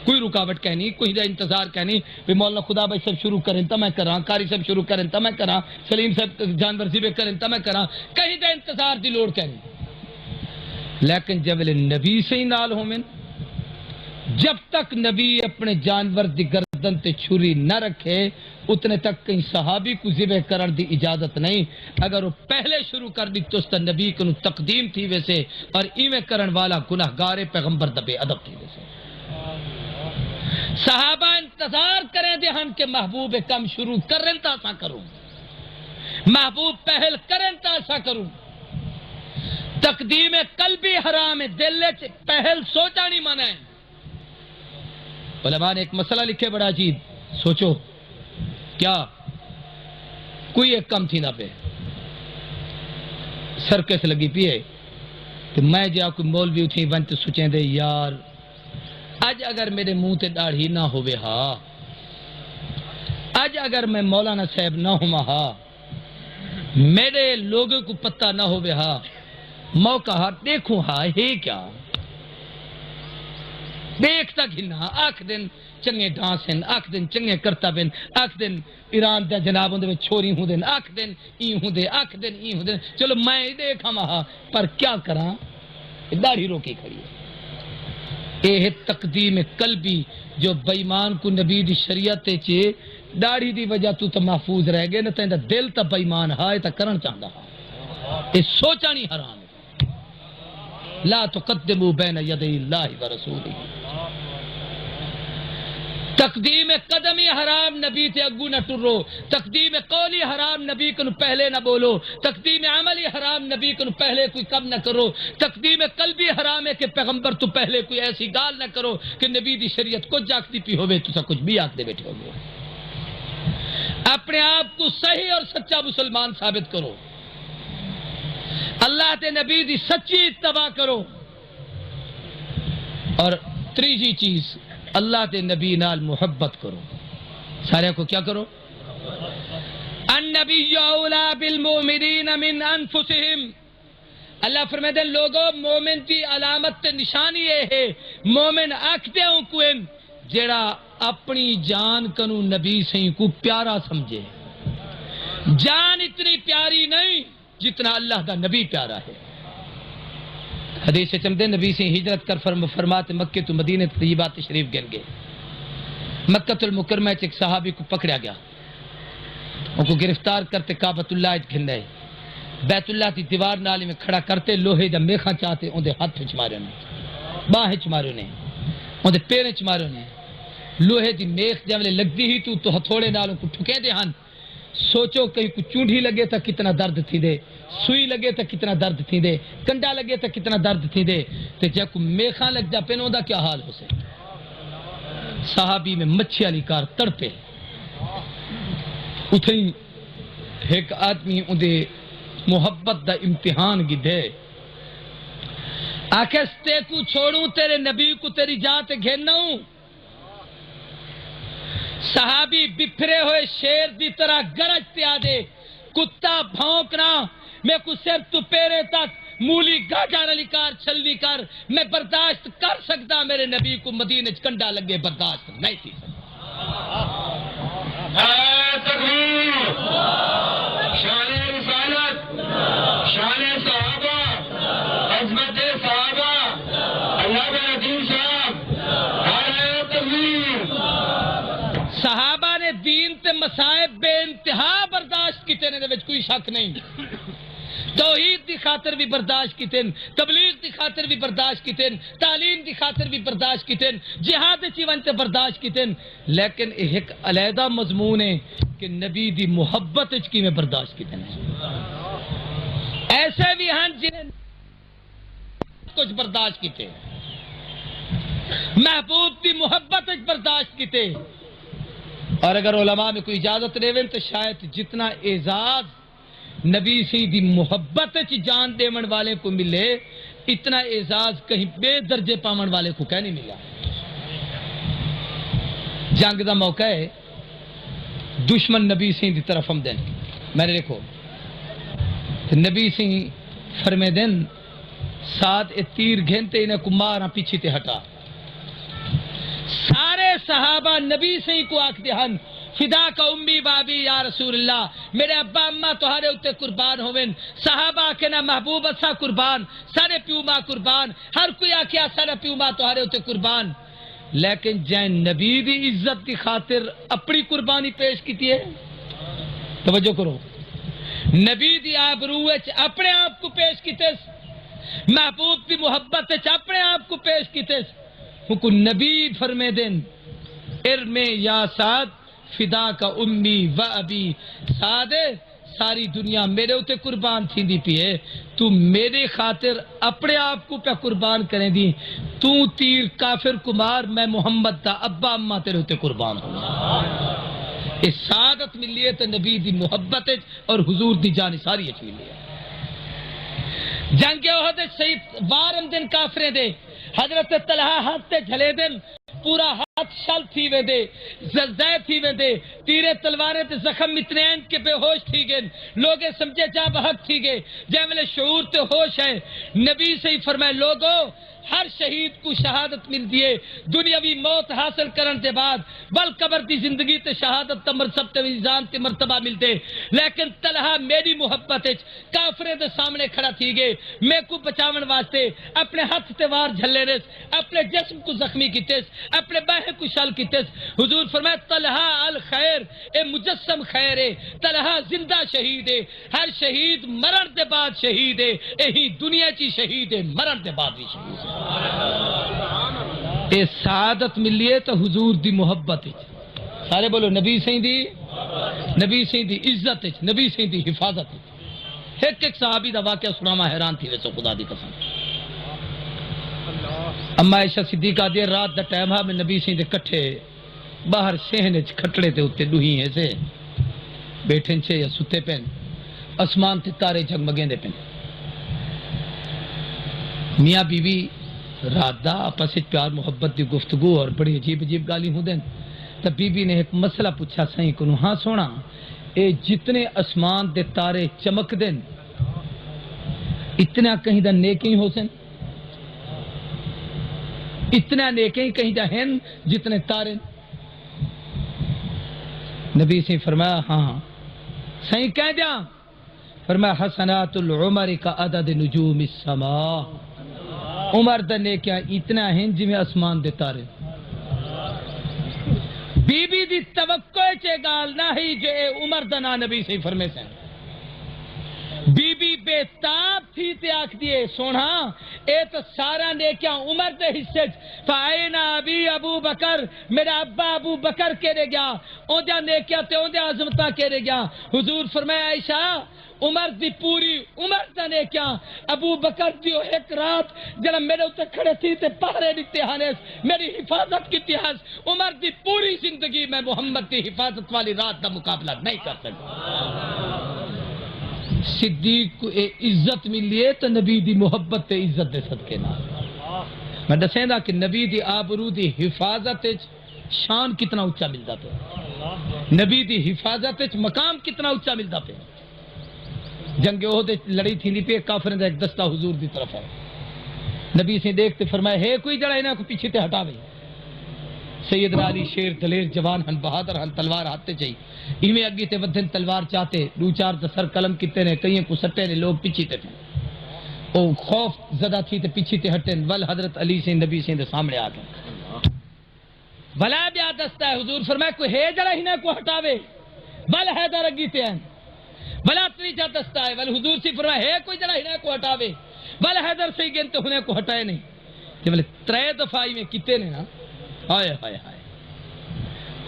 کوئی رکاوٹ کہنی، کوئی دا انتظار کہنی بھی مولانا خدا بھائی سب شروع کریں تو میں کراں، قاری صاحب شروع کریں تو میں کراں، سلیم صاحب جانور ذبح کریں تو میں کراں، کہیں دا انتظار دی لوڑ کہنی۔ لیکن جب نبی سے ہی نال ہومن، جب تک نبی اپنے جانور دی گردن تے چھری نہ رکھے اتنے تک کہیں صحابی کو ذبح کرن دی اجازت نہیں۔ اگر وہ پہلے شروع کر دی تو اس نبی کو تقدیم تھی ویسے، اور ایویں کرن والا گناہگار پیغمبر دبے ادب تھی ویسے۔ صحابہ انتظار کریں دے ہم کہ محبوب کم شروع کریں تا سا کروں، محبوب پہل کریں تا سا کروں۔ تقدیم قلبی حرام ہے، دل چ پہل سوچا نہیں منع ہے۔ علماء نے ایک مسئلہ لکھے بڑا عجیب، سوچو کیا کوئی ایک کم تھی نہ پہ سرکس لگی پیے کہ میں جا کوئی مولوی اٹھی بنت سوچیں دے یار اج اگر میرے منہ تے داڑھی نہ ہوئے ہاں، اج اگر میں مولانا صاحب نہ ہوں ہاں، میرے لوگوں کو پتہ نہ ہوئے ہاں، موقع ہاں دیکھوں ہاں ہے کیا دیکھتا گھنا، آخ دن چنگے ڈانس ہیں، آخ دن چنگے کرتا بن، آخ دن ایران دا جناب ہوں دے چھوری ہوں دن، آخ دن ای ہوں دے، آخ دن ای ہوں دن، چلو میں دیکھا مہا پر کیا کراں، داڑھی روکی کھڑی ہے۔ یہ تقدیم قلبی جو بےمان کو نبی دی شریعت چے داڑھی دی وجہ تو محفوظ رہ گئے نہ تیندا دل تا بےمان ہائے تا کرن چاہندا ہا، یہ سوچا نہیں حرام ہے۔ لا تقدموا بین یدی اللہ ورسولہ۔ تقدیم قدمی حرام نبی تے اگو نہ ٹرو، تقدیم قولی حرام نبی کو پہلے نہ بولو، تقدیم عملی حرام نبی کو پہلے کوئی کم نہ کرو، تقدیم قلبی حرام ہے کہ پیغمبر تو پہلے کوئی ایسی گال نہ کرو کہ نبی دی شریعت کچھ جاکتی پی ہوئے تو کچھ بھی آکتے بیٹھے ہوئے۔ اپنے آپ کو صحیح اور سچا مسلمان ثابت کرو، اللہ تے نبی دی سچی اتباع کرو، اور تیسری چیز اللہ تے نبی نال محبت کرو، سارے کو کیا کرو؟ النبی اولا بالمؤمنین من انفسہم، اللہ فرمائے لوگوں مومن کی علامت تے نشانی یہ ہے، مومن آکھتے ہوں کوئن جیڑا اپنی جان کنو نبی سے کو پیارا سمجھے، جان اتنی پیاری نہیں جتنا اللہ دا نبی پیارا ہے۔ حدیث چمدے نبی سے ہجرت کر فرماتے مکہ تو مدینہ طیبہ تشریف گن گئے، مکہ المکرمہ ایک صحابی کو پکڑا گیا، ان کو گرفتار کرتے کعبۃ اللہ گھندے، بیت اللہ کی دیوار نالی میں کھڑا کرتے، لوہے دا میخاں چاہتے ان دے ہاتھ وچ مارے نے، باہیں چ مارے نے، ان دے پیریں چ مارے نے، لوہے دی میخ جویں لگدی ہی تو ہتھوڑے نال کو ٹھکے دے ہن، سوچو کہیں کو چونڈی لگے تا کتنا درد تھی دے، سوئی لگے تا کتنا درد تھی دے، کنڈا لگے تا کتنا درد تھی دے، تے جے کو میخاں لگ جا پینوں دا کیا حال ہو سے۔ صحابی میں مچھی والی کار تڑپے، اتھیں ایک آدمی اندے محبت دا امتحان گدھے، آکھے ستے کو چھوڑوں تیرے نبی کو تیری جات گھیننا ہوں۔ صحابی بپھرے ہوئے شیر دی طرح گرجتے آدے، کتا بھونکنا، میں کو صرف تو پیرے تک مولی گاجا نلی کار چلنی کر، میں برداشت کر سکتا، میرے نبی کو مدینہ کنڈا لگے برداشت نہیں تھی تکبیر، شان رسالت، شان صحابہ، عظمت صحابہ، اللہ کا عظیم صاحب، نعرہ تکبیر۔ صحابہ نے دین تے مسائب بے انتہا برداشت کیتے نے، کوئی شک نہیں، توحید دی خاطر بھی برداشت کیتے، تبلیغ دی خاطر بھی برداشت کیتے، تعلیم دی خاطر بھی برداشت کیتے، جہاد چیون تے برداشت کیتے، لیکن ایک علیحدہ مضمون ہے کہ نبی دی محبت کی میں برداشت کیتے ہیں۔ ایسے بھی ہیں جنہیں کچھ برداشت کیتے، محبوب دی محبت برداشت کیتے، اور اگر علماء میں کوئی اجازت رہے تو شاید جتنا اعزاز نبی سے دی محبت چ جان دیون والے کو ملے اتنا اعزاز کہیں بے درجے پاون والے کو کہیں نہیں ملا۔ جنگ دا موقع ہے، دشمن نبی سے دی طرف ہم دین، میں نے دیکھو نبی سے فرمے دن ساتھ اے تیر گھنتے انہیں کو مارا پیچھے تے ہٹا، سارے صحابہ نبی سے ہی کو آکھ دے ہن فدا کا امی بابی یا رسول اللہ، میرے ابا اماں تہارے اتے قربان ہوئن، صحابہ آکھے نا محبوب اسا قربان، سارے پیو ماں قربان، ہر کوئی آکھیا سارے پیو ماں تہارے اتے قربان، لیکن جین نبی دی عزت کی خاطر اپنی قربانی پیش کیتی ہے۔ توجہ کرو، نبی دی آبروے چ اپنے آپ کو پیش کیتے، محبوب دی محبت چ اپنے آپ کو پیش کیتے، کو نبی فرمے دن ارمے یا سعد فدا کا امی و ابی، سعد ساری دنیا میرے اتے قربان تھی دی پیے، تو میرے خاطر اپنے آپ کو پہ قربان کریں دی، تو تیر کافر کمار، میں محمد دا ابا اماں تیرے اتے قربان ہوں۔ اس سعادت ملی ہے تو نبی دی محبت اور حضور دی جان ساری ملی ہے۔ جنگ احد شہید وارم دن کافرے دے، حضرت طلحہ ہاتھ تے جھلے دن پورا ہاتھ شل تھی وے دے، زلزلے تھی وے دے، تیرے تلوارے تے زخم اتنے ہیں کہ بے ہوش تھی گئے، لوگے سمجھے جا بحق تھی گئے، جے ملے شعور تے ہوش ہے، نبی سے ہی فرمائے لوگو ہر شہید کو شہادت مل دیے، دنیاوی موت حاصل کرن دے بعد بل قبر دی زندگی تے شہادت تے مرتبہ تے ویزان تے مرتبہ ملتے، لیکن طلحہ میری محبت وچ کافرے دے سامنے کھڑا تھی گئے، میں کو بچاون واسطے اپنے ہاتھ تے وار جھلے رس، اپنے جسم کو زخمی کیتس، اپنے باہیں کو شل کیتس۔ حضور فرمایا طلحہ الخیر، اے مجسم خیر ہے، طلحہ زندہ شہید ہے، ہر شہید مرن دے بعد شہید ہے، یہی دنیا چی شہید ہے، مرن دے بعد بھی شہید ہے۔ اے سعادت ملی ہے تو حضور دی محبت ہے، سارے بولو نبی سہیں دی، نبی سہیں دی عزت ہے، نبی سہیں دی حفاظت ہے۔ ایک ایک صحابی دا واقعہ سناما حیران تھی ویسے خدا دی قسم۔ اما عائشہ صدیقہ دیر رات دا ٹائم ہے میں نبی سہیں دے کٹھے باہر شہن وچ کھٹڑے تے اتے ڈوہی ہیں سے بیٹھن چھے یا ستے پین، اسمان تے تارے جگمگیں دے پین، میاں بی بی رات دا آپس وچ پیار محبت دی گفتگو اور بڑی عجیب عجیب گالی ہوں دین۔ تب بی بی نے ایک مسئلہ پوچھا سائیں کنو، ہاں سونا اے جتنے اسمان دے تارے چمک دین اتنا کہیں دا نیکی ہو سن، اتنا نیکی کہیں دا ہیں جتنے تارے۔ نبی سے فرمایا ہاں صحیح کہہ دیا، فرمایا حسنات العمر کا عدد نجوم السماء، عمر دا نیکیاں اتنا ہیں جی میں اسمان دے تارے۔ بی بی دی توقع چے گال نہ ہی جو اے عمر دا نا نبی سے فرمے سے بی بی بے تاب تھی تے آکھ دیئے سونا اے تو سارا نیکیاں عمر دے حصے فائنا ابی ابو بکر، میرا ابا ابو بکر کہے گیا اوندیا نیکیاں تے اوندیا عظمتہ کہے گیا۔ حضور فرمایا عائشہ عمر دی پوری عمر دا نیکیاں، ابو بکر دی ایک رات جڑا میرے اوتے کھڑے تھی تے پہرے دیتے ہنس میری حفاظت کیتی ہس، عمر دی پوری زندگی میں محمد دی حفاظت والی رات دا مقابلہ نہیں کر سکتا۔ صدیق کو اے عزت ملی ہے تو نبی دی محبت تے عزت دے صدقے نال۔ میں دسیں دا کہ نبی دی آبرو دی حفاظت شان کتنا اونچا ملدا پیا، نبی دی حفاظت مقام کتنا اونچا ملدا پیا۔ جنگ احد لڑائی تھی پہ کافروں دا ایک دستہ حضور دی طرف ہے، نبی سے دیکھتے فرمایا ہے کوئی جڑا انہاں کو پیچھے تے ہٹاوے۔ سیدنا علی شیر دلیر جوان ہن بہادر ہن تلوار ہاتھے چاہی ایویں اگی تے ودھن تلوار چاہتے دو چار دسر قلم کیتے نے کئیں کو سٹے نے لوگ پیچھے تے او خوف زدہ تھی تے پیچھے تے ہٹن ول حضرت علی سے نبی سے دے سامنے آ گئے بلا بیا دستا ہے حضور فرمایا کوئی ہے جڑا انہاں کو ہٹاوے ول حیدر اگی تے ہیں بلا تریجا دستا ہے ول حضور سے فرمایا ہے کوئی جڑا انہاں کو ہٹاوے ول حیدر سے گن تے انہاں کو ہٹائے نہیں تے بولے ترے دفعہ میں کیتے نے نا ہائے ہائے ہائے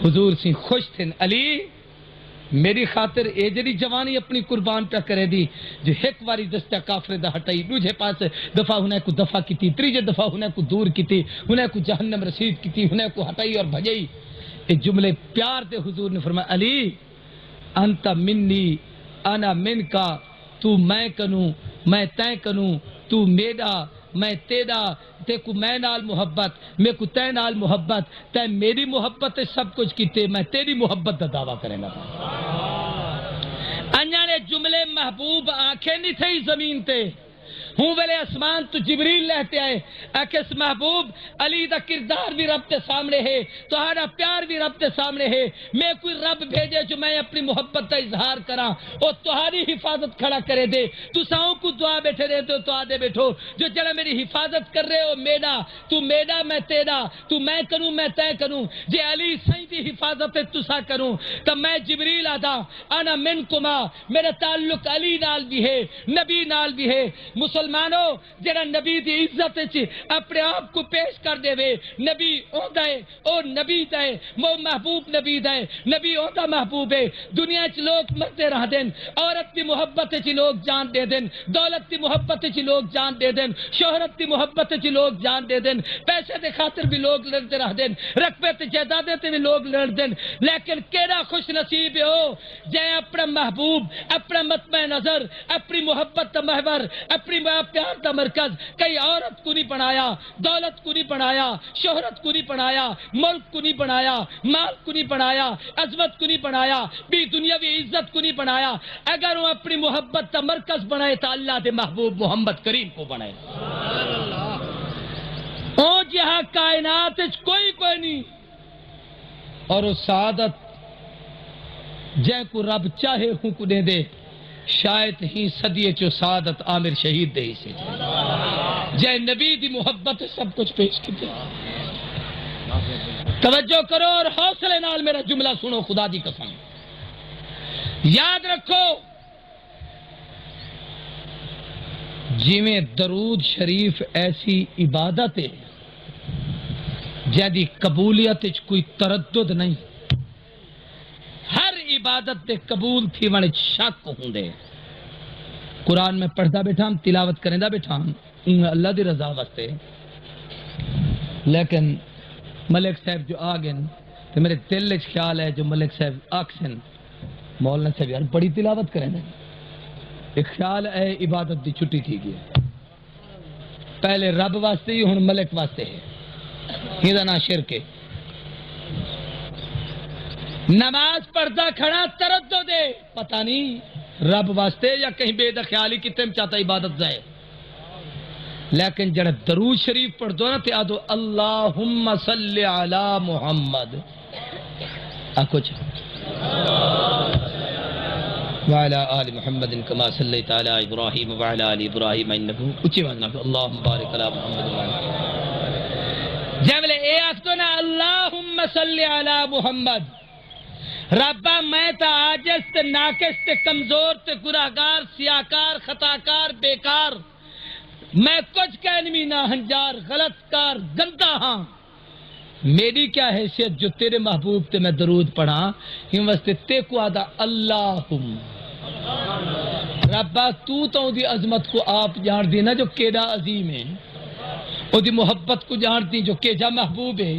حضور سے خوش تھے علی میری خاطر اے جڑی جوانی اپنی قربان پہ کرے دی جو ایک واری دستہ کافر دا ہٹائی دوجے پاس دفعہ انہیں کو دفعہ کیتی تریجے دفعہ انہیں کو دور کیتی انہیں کو جہنم رسید کیتی انہیں کو ہٹائی اور بھجائی۔ اے جملے پیار دے حضور نے فرمایا علی انت منی انا من کا، تو میں کنوں میں تیں کنوں، تو میرا میں تیرا، تے کو میں نال محبت میں کو تے نال محبت، تے میری محبت سب کچھ کیتے میں تیری محبت دا دعویٰ کرے لگا۔ انہاں نے جملے محبوب آنکھیں نہیں تھی زمین تے ہوں ویلے اسمان تو جبریل لہتے آئے اکس محبوب علی دا کردار بھی رب تے سامنے ہے تہاڈا پیار بھی رب تے سامنے ہے، میں کوئی رب بھیجے جو میں اپنی محبت کا اظہار کراں اور تہاری حفاظت کھڑا کرے دے، تساؤں کو دعا بیٹھے رہے تو آدھے بیٹھو جو جڑا میری حفاظت کر رہے ہو میرا تو میرا میں تیرا، تو میں کروں میں تے کروں، جے علی سائیں دی حفاظت تسا کروں تو میں جبریل آدھا انا منکما، میرا تعلق علی نال بھی ہے نبی نال بھی ہے۔ مسلمانوں جڑا نبی دی عزت وچ اپنے آپ کو پیش کر دے وے نبی اوندا ہے او نبی دا ہے محبوب نبی دا ہے، نبی اوندا محبوب ہے۔ دنیا چ لوگ مرتے رہ دین، عورت دی محبت وچ لوگ جان دے دین، دولت دی محبت وچ لوگ جان دے دین، شہرت دی محبت وچ لوگ جان دے دین، پیسے دے خاطر بھی لوگ لڑتے رہ دین، رقبے تے جائیدادیں تے بھی لوگ لڑ دین، لیکن کیڑا خوش نصیب ہو جے اپنا محبوب اپنا مطمع نظر اپنی محبت دا محور اپنی پیار دا مرکز کئی عورت کو نہیں بنایا، دولت کو نہیں بنایا، شہرت کو نہیں بنایا، ملک کو نہیں بنایا، مال کو نہیں بنایا، عظمت کو نہیں بنایا، بھی دنیاوی عزت کو نہیں بنایا۔ اگر وہ اپنی محبت دا مرکز بنائے تو اللہ دے محبوب محمد کریم کو بنائے۔ او جہاں کائنات کوئی نہیں اور وہ سعادت جے کو رب چاہے ہوں کو دے دے، شاید ہی صدیے چو سعادت عامر شہید دے سے جے نبی دی محبت سب کچھ پیش کیتے۔ توجہ کرو اور حوصلے نال میرا جملہ سنو خدا دی قسم، یاد رکھو جی میں درود شریف ایسی عبادت ہے جیدی قبولیت کوئی تردد نہیں، ہر عبادت دے قبول تھی ونے شک ہوندے۔ قرآن میں پڑھدا بیٹھا ہم، تلاوت کرندا بیٹھا ہم اللہ دی رضا واسطے، لیکن ملک صاحب جو آ گئے تو میرے دل وچ خیال ہے جو ملک صاحب آکسن مولانا صاحب یار بڑی تلاوت کریں ایک خیال ہے عبادت دی چھٹی تھی گئی، پہلے رب واسطے ہی ہن ملک واسطے ہے، یہ نہ شرک ہے۔ نماز پڑھتا کھڑا تردد دے پتہ نہیں رب واسطے یا کہیں بے خیالی کتنے چاہتا عبادت جائے، لیکن جڑا درود شریف پڑھ دو نا تے آدو اللہم صلی علی محمد کچھ وعلی آل محمد کما صلیت علی ابراہیم وعلی آل ابراہیم انکا اچھی بات نہ اللہم بارک علی محمد وعلی جب لے اے آخدو نا اللہم صلی علی محمد، ربا میں تا عاجز تے ناقص تے کمزور تے گناہگار سیاکار خطاکار بیکار، میں کچھ کہنوی نہ ہنجار غلط کار گندہ ہاں، میری کیا حیثیت جو تیرے محبوب تے میں درود پڑھا ہم واسطے تے کو آدھا اللہم ربا تو دی عظمت کو آپ جان دی نا جو کیڑا عظیم ہے، او دی محبت کو جان دی جو کیجا محبوب ہے،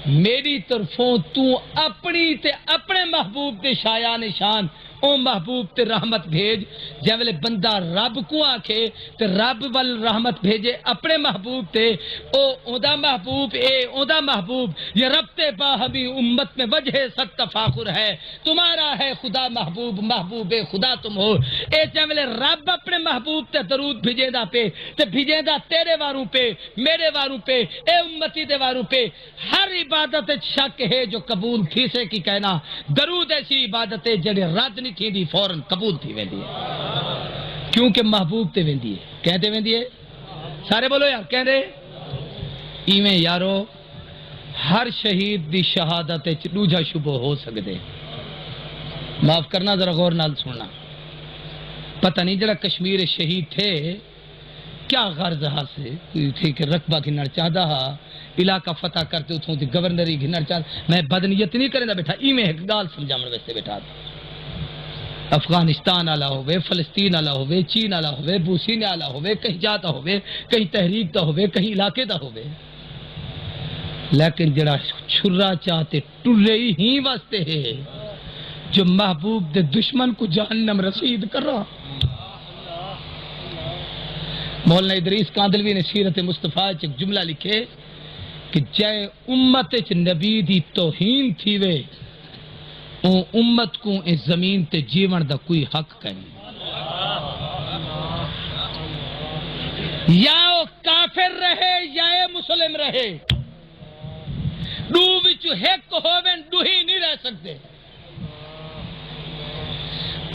میری طرفوں تو اپنی تے اپنے محبوب تے شایان شان او محبوب تے رحمت بھیج، جے ویلے بندہ رب کو آکھے تے رب ول رحمت بھیجے اپنے محبوب تے او اوندا محبوب اے اوندا محبوب، یہ رب تے باہمی امت میں وجہ ست تفاخر ہے، تمہارا ہے خدا محبوب محبوب خدا تم ہو، اے جے ویلے رب اپنے محبوب تے درود بھیجیندا پہ تے بھیجیندا تیرے واروں پہ میرے واروں پہ اے امتی دے واروں پہ، ہر عبادت شک ہے جو قبول تھی سے کی کہنا، درود ایسی عبادت ہے جڑے رد نہیں تھی دی فوراً قبول تھی ویندی ہے، کیونکہ محبوب تے ویندی ہے، کہتے ویندی ہے سارے بولو یار کہندے ایویں یارو ہر شہید دی شہادت وچ دوجا شبہ ہو سکدے، معاف کرنا ذرا غور نال سننا، پتہ نہیں جڑا کشمیر شہید تھے کیا غرض حاصل کوئی تھی کہ رقبہ گھننا چاہتا ہا، علاقہ فتح کرتے اتھوں دی گورنری گھننا چاہتا، میں بدنیت نہیں کرنا بیٹھا ایویں ایک گال سمجھاون واسطے بیٹھا، افغانستان والا ہوئے فلسطین والا ہوئے چین والا ہوئے بوسین والا ہوئے کہیں جاتا ہوئے کہیں تحریک دا ہوئے کہیں علاقے دا ہوئے، لیکن جڑا چھرا چاہتے ٹرے ہی واسطے ہے جو محبوب دے دشمن کو جہنم رسید کر رہا۔ مولانا ادریس کاندلوی نے سیرت مصطفیٰ ایک جملہ لکھے کہ جائے امت چ نبی دی توہین تھی وے او امت کو اس زمین تے جیون دا کوئی حق کہیں، یا او کافر رہے یا اے مسلم رہے، دو وچ ایک ہوویں دو ہی نہیں رہ سکتے۔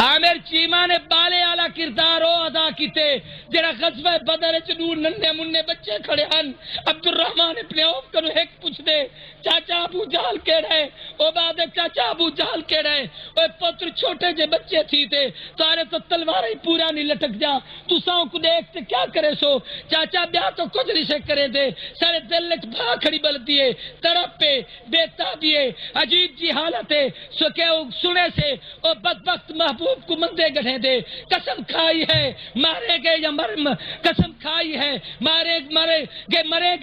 عامر چیمہ نے بالے آلہ کردار او ادا کیتے جڑا غزوہ بدر وچ دو ننھے مننے بچے کھڑے ہن، عبد الرحمن ابن عوف کنو ایک پوچھ دے چاچا ابو جہل کیڑا ہے، او بعد چاچا ابو جہل کیڑا ہے، او پتر چھوٹے جے بچے تھی تے تارے تو تلوار ہی پورا نہیں لٹک جا، تساں کو دیکھ تے کیا کرے سو، چاچا بیا تو کچھ نہیں سے کرے دے، سارے دل وچ بھا کھڑی بلدی ہے، تڑپ پہ بے تابی ہے، عجیب جی حالت ہے، سو کہ سنے سے او بدبخت محبوب کو مندے گڑھے دے، قسم کھائی ہے مارے گے یا قسم کھائی ہے مرے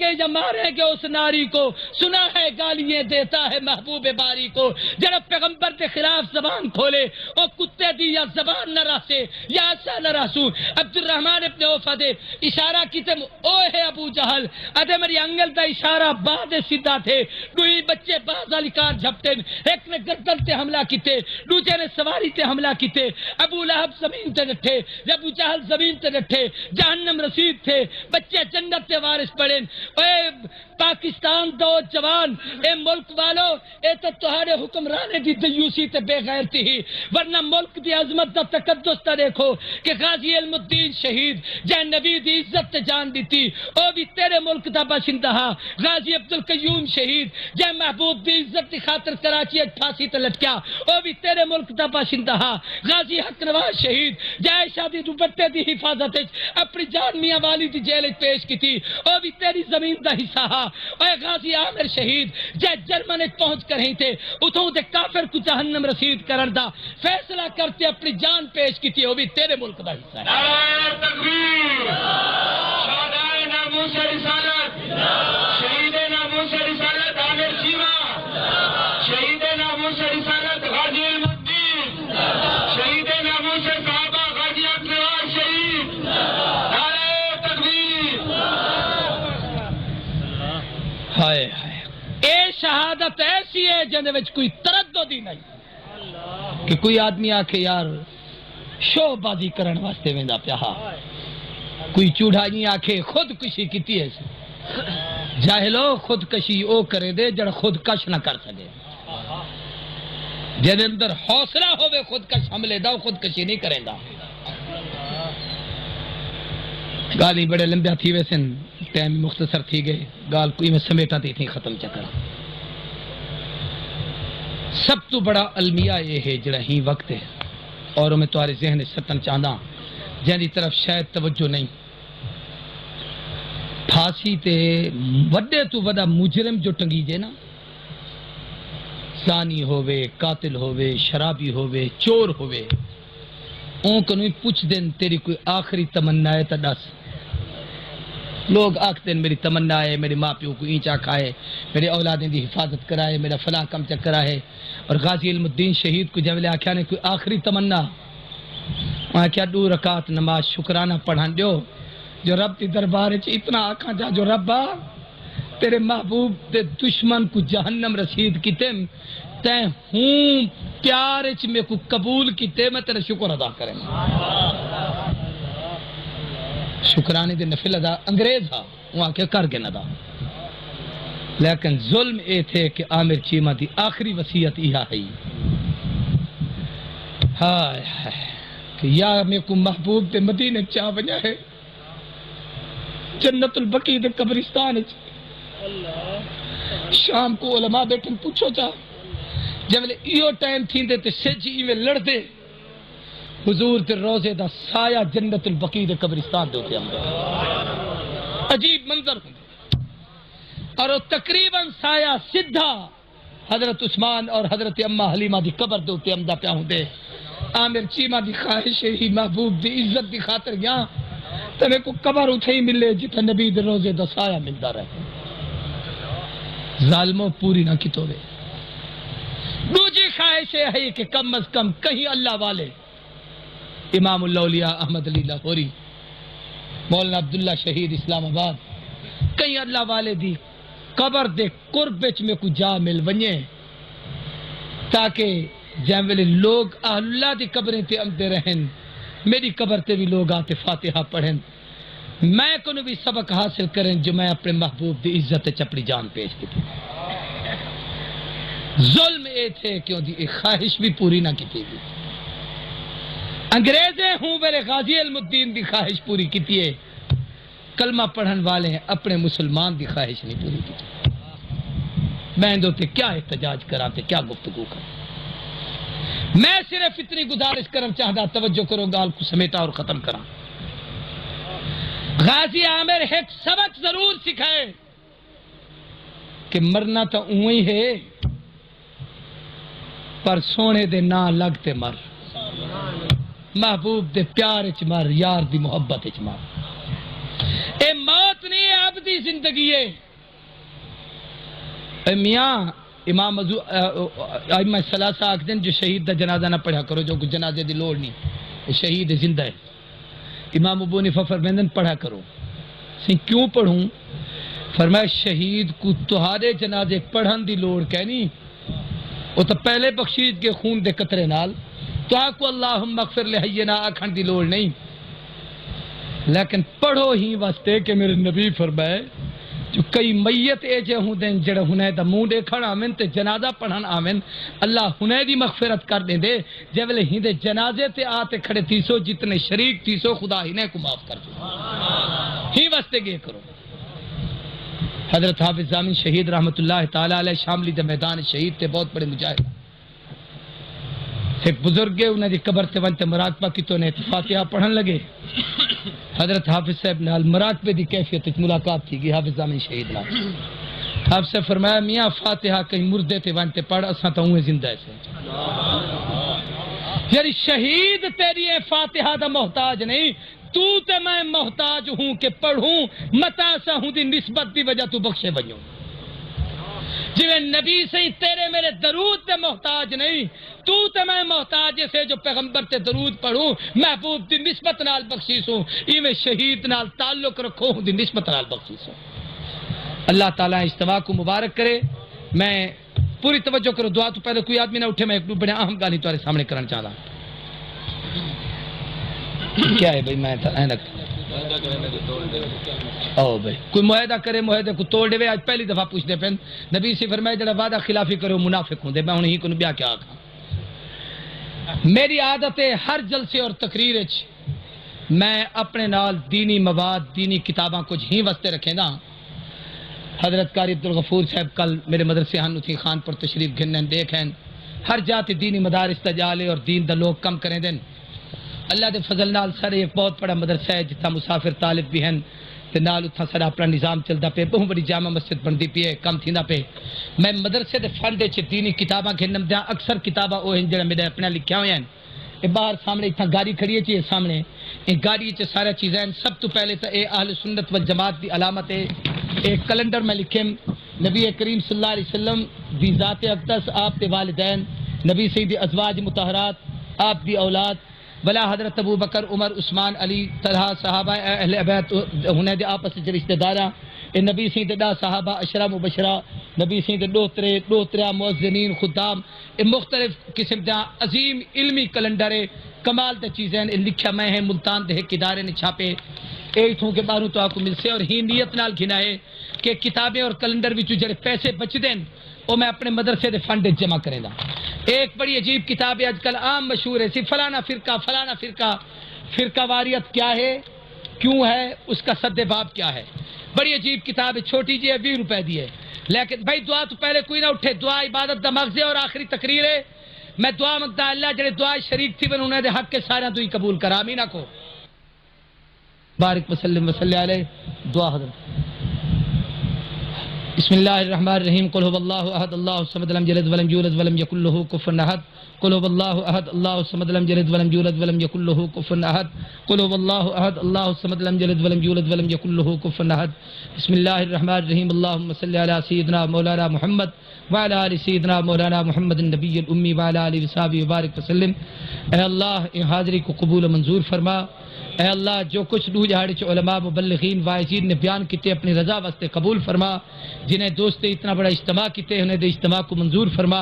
گے یا مارے گے اس ناری کو، سنا ہے گالیاں دیتا ہے محبوب باری کو، جڑا پیغمبر کے خلاف زبان کھولے او کتے دی یا زبان نہ راسے یا ایسا نہ راسو۔ عبد الرحمن ابن عوف دے اشارہ کیتے او ہے ابو جہل ادے میری انگل دا اشارہ بعد سیدھا تھے، دوئی بچے باز علی کار جھپٹے، ایک نے گردن تے حملہ کیتے دوسرے نے سواری تے حملہ کیتے، ابو لہب زمین تے ڈٹھے ابو جہل زمین تے ڈٹھے، جہنم رسید تھے، بچے جنت تے وارث پڑے۔ اے پاکستان دو جوان، اے ملک والو، اے تو تہاڑے حکمرانے دی دیوسی تے بے غیرتی ہی، ورنہ ملک دی عظمت دا تقدس تا دیکھو کہ غازی علم الدین شہید جے نبی دی عزت تے جان دیتی او بھی تیرے ملک دا باشندہ ہا، غازی عبدالقیوم شہید جے محبوب دی عزت دی خاطر کراچی 88 تے لٹکیا او بھی تیرے ملک دا باشندہ ہا، غازی حق نواز شہید جے عائشہ دی دوپٹے دی حفاظت وچ اپنی جان میاں والی دی جیل پیش کی تھی وہ بھی تیری زمین دا حصہ ہا اے غازی عامر شہید جے جرمن پہنچ کر ہی تھے اتھوں دے کافر کو جہنم رسید کرن دا فیصلہ کرتے اپنی جان پیش کی تھی وہ بھی تیرے ملک دا حصہ ہے نعرہ تکبیر شہدائے ناموس رسالت شہید ناموس رسالت عامر چیمہ شہید ناموس رسالت غازی المدین شہید ناموس صحابہ غازی عبداللہ شہید نعرہ تکبیر ہائے ہائے اے شہادت ایسی ہے جن وچ کوئی تردد ہی نہیں کہ کوئی آدمی آکھے یار شو بازی کرن واسطے ویندا پیا کوئی چوڑھائی آکھے خودکشی کیتی ہے جاہلو خودکشی او کرے دے جڑا خودکش نہ کر سکے جن اندر حوصلہ ہوے خودکش حملے دا خودکشی نہیں کریں دا گالی بڑے لمبیا تھی ویسن ٹائم مختصر تھی گئے گال کوئی میں سمیٹا تھی تھی ختم چکر سب تو بڑا المیہ یہ ہے جڑا ہی وقت ہے اور میں تمہارے ذہن ستن چاہدا جن دی طرف شاید توجہ نہیں پھانسی تے وڈے تو وڈا مجرم جو ٹنگی جے نا زانی ہووے قاتل ہووے شرابی ہووے چور ہووے اون کنویں پوچھ دین تیری کوئی آخری تمنا ہے تا دس لوگ آکھتے ہیں میری تمنا ہے میرے ماں پیو کو اینچا کھائے میرے اولادیں دی حفاظت کرائے میرا فلاں کم چکرا ہے اور غازی علم الدین شہید کو جب لے آکھیا نے کوئی آخری تمنا وہاں کیا 2 رکعت نماز شکرانہ پڑھان دیو جو رب تی دربار چ اتنا آکھاں جا جو ربا تیرے محبوب دے دشمن کو جہنم رسید کیتے تے ہوں پیار چ میں کو قبول کیتے میں تیرا شکر ادا کریں شکرانے دے نفل ادا انگریز ہا وہاں کے کر کے ندا لیکن ظلم اے تھے کہ عامر چیمہ دی آخری وصیت یہ ہے ہائے ہائے کہ یا میں کو محبوب دے مدینے چاہ ونیا ہے جنت البقیع دے قبرستان شام کو علماء بیٹھن پوچھو چاہ جب ایو ٹائم تھیندے تے سجی میں لڑ دے حضور دے روزے دا سایہ جنت البقیع دے قبرستان دے ہوتے ہم عجیب منظر ہوں اور تقریباً سایہ سدھا حضرت عثمان اور حضرت اماں حلیمہ دی قبر دے ہوتے ہم دا پیا ہوں دے عامر چیمہ دی خواہش ہی محبوب دی عزت دی خاطر گیا تو میں کو قبر اتھے ہی ملے جتھا نبی دے روزے دا سایہ ملتا رہے ظالموں پوری نہ کی توے دوجی خواہش ہے کہ کم از کم کہیں اللہ والے امام الاولیاء احمد علی لاہوری مولانا عبداللہ شہید اسلام آباد کہیں اللہ والے دی قبر دے قرب وچ میں کو جا مل ونجے تاکہ جہاں ویلے لوگ اہل اللہ دی قبریں تے امدے رہن میری قبر تے بھی لوگ آتے فاتحہ پڑھن میں کو بھی سبق حاصل کریں جو میں اپنے محبوب دی عزت چپڑی جان پیش کی تھی ظلم اے تھے کیوں دی ایک خواہش بھی پوری نہ کی تھی انگریزیں ہوں میرے غازی علم الدین دی خواہش پوری کی تھی کلمہ پڑھن والے ہیں اپنے مسلمان دی خواہش نہیں پوری کی تھی میں دو تے کیا احتجاج کراتے کیا گفتگو کر میں صرف اتنی گزارش کرنا چاہتا توجہ کرو گال کو سمیٹا اور ختم کرا غازی عامر ایک سبق ضرور سکھائے کہ مرنا تو اوہی ہے پر سونے دے نا لگتے مر محبوب دے پیار اچ مر یار دی محبت اچ مر اے موت نہیں ابدی زندگی ہے اے میاں امام ائمہ ثلاثہ آکھدن جو شہید دا جنازہ نہ پڑھا کرو جو جنازے دی لوڑ نہیں شہید زندہ ہے امام ابو حنیفہ فرمائندن پڑھا کرو کیوں پڑھوں فرمایا شہید کو تہارے جنازے پڑھن دی لوڑ کہنی وہ تو پہلے بخشیش کے خون دے قطرے نال تو آپ کو اللہم اغفر لحینا آکھن دی لوڑ نہیں لیکن پڑھو ہی واسطے کہ میرے نبی فرمائے جو کئی میت ایجے ہوں دیں جڑے ہنے دا منہ دیکھن آمن تے جنازہ پڑھن آمن اللہ ہنے دی مغفرت کر دیں دے جب ہی دے جنازے تے آتے کھڑے تیسو جتنے شریک تیسو خدا ہی نے کو معاف کر دو ہی واسطے گئے کرو حضرت حافظ ضامن شہید رحمت اللہ تعالی علیہ شاملی دے میدان شہید تے بہت بڑے مجاہد ایک بزرگ انہیں دی قبر تے ونتے مراقبہ کی تو نے فاتحہ پڑھن لگے حضرت حافظ صاحب نال مراقبے دی کیفیت وچ ملاقات تھی گئی حافظ زامن شہید نال حافظ صاحب فرمایا میاں فاتحہ کہیں مردے تے وانتے پڑھ اساں تا اوے زندہ ہے یعنی شہید تیری فاتحہ دا محتاج نہیں تو تے میں محتاج ہوں کہ پڑھوں متا سا ہوں دی نسبت دی وجہ تو بخشے بنوں جویں نبی سے تیرے میرے درود تے محتاج نہیں تو تے میں محتاج سے جو پیغمبر تے درود پڑھوں محبوب دی نسبت نال بخشیش ہوں ایویں شہید نال تعلق رکھو ہوں دی نسبت نال بخشیش ہوں اللہ تعالیٰ اجتماع کو مبارک کرے میں پوری توجہ کرو دعا تو پہلے کوئی آدمی نہ اٹھے میں ایک بڑے اہم گالی تمہارے سامنے کرنا چاہتا کیا ہے بھائی میں او بھائی کوئی معاہدہ کرے معاہدے کو توڑ دے آج پہلی دفعہ پوچھتے پہ نبی سے فرمایا جڑا وعدہ خلافی کرے منافق ہوں دے میں انہیں کو بیا کیا آکھاں میری عادت ہے ہر جلسے اور تقریر میں اپنے نال دینی مواد دینی کتاباں کچھ ہی واسطے رکھیں دا حضرت قاری عبدالغفور صاحب کل میرے مدرسے ہن تھی خان پر تشریف گھنن دیکھیں ہر جات دینی مدارس تجالے اور دین دا لوگ کم کریں دیں اللہ دے فضل نال سر ایک بہت بڑا مدرسہ ہے جتنا مسافر طالب بھی ہیں تے نال اتھا سر اپنا نظام چلدا پے بہت بڑی جامع مسجد بندی پی ہے کم تھیندا پے میں مدرسے دے فنڈ وچ دینی کتاباں گھنم دیاں اکثر کتاباں او ہیں جڑا میرے اپنا لکھیا ہوئے ہیں اے باہر سامنے اتھا گاڑی کھڑی ہے جی سامنے اے گاڑی وچ سارا چیزاں ہیں سب تو پہلے تے اے اہل سنت والجماعت دی علامت ہے ایک کیلنڈر میں لکھے نبی کریم صلی اللہ علیہ وسلم دی ذات اقدس آپ کے والدین نبی سید ازواج مطہرات آپ دی اولاد بلا حضرت ابو بکر عمر عثمان علی طلحہ صحابہ اہل بیت ہونے دے آپس وچ رشتہ داراں اے نبی سید دا صحابہ عشرہ مبشرہ نبی سید دوترے مؤذنین خدام اے مختلف قسم دا عظیم علمی کیلنڈر ہے کمال دے چیزیں لکھیا میں ہے ملتان دے ایک ادارے نے چھاپے ایتھوں کے باروں تو آپ کو مل سے اور ہی نیت نال گھنا ہے کہ کتابیں اور کیلنڈر وچ جڑے پیسے بچ دین وہ میں اپنے مدرسے دے فنڈ جمع کریں گا ایک بڑی عجیب کتاب ہے آج کل عام مشہور ہے فلانا فرقہ واریت کیا ہے کیوں ہے اس کا سد باب کیا ہے بڑی عجیب کتاب ہے چھوٹی جی ہے 20 روپے دی ہے لیکن بھائی دعا تو پہلے کوئی نہ اٹھے دعا عبادت دا مغز ہے اور آخری تقریر ہے میں دعا منگتا اللہ جڑے دعا شریک تھی انہوں نے حق کے سارا تو ہی قبول کرا آمین کو بارک وسلم وصلی علیہ دعا حضرت بسم اللہ الرحمن الرحیم قل هو اللہ احد اللہ الصمد لم یلد ولم یولد ولم یکن له کفوا احد قل هو اللہ احد اللہ الصمد لم یلد ولم یولد ولم یکن له کفوا احد قل هو اللہ احد اللہ الصمد لم یلد ولم یولد ولم یکن له کفوا احد بسم اللہ الرحمن الرحیم اللهم صل علی سیدنا مولانا محمد وعلى ال سیدنا مولانا محمد النبی الامی وعلى آلہ وصحبہ وبارک وسلم اے اللہ ان حاضری کو قبول منظور فرما اے اللہ جو کچھ دو جہاڑ چ علماء مبلغین واعظین نے بیان کیتے اپنی رضا واسطے قبول فرما جنہیں دوست اتنا بڑا اجتماع کیتے انہیں دے اجتماع کو منظور فرما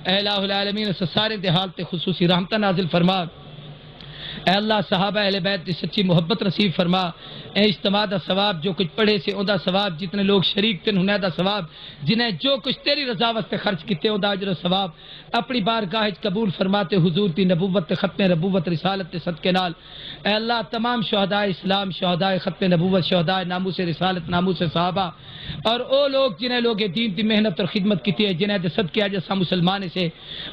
اے الہ العالمین سارے دے حال تے خصوصی رحمتہ نازل فرما اے اللہ صحابہ اہل بیت دی سچی محبت نصیب فرما اے اجتماع دا ثواب جو کچھ پڑھے سے اوندا ثواب جتنے لوگ شریک تن ہونے دا ثواب جنہیں جو کچھ تیری رضا واسطے خرچ کیتے اوندا اجر و ثواب اپنی بارگاہ وچ قبول فرماتے حضور دی نبوت تے ختم نبوت رسالت تے صدقے نال اے اللہ تمام شہداء اسلام شہداء ختم نبوت شہداء ناموس رسالت ناموس صحابہ اور او لوگ جنہیں لوگ دین دی محنت اور خدمت کیتی ہے جنہیں دے صدقے اج اساں مسلمان سے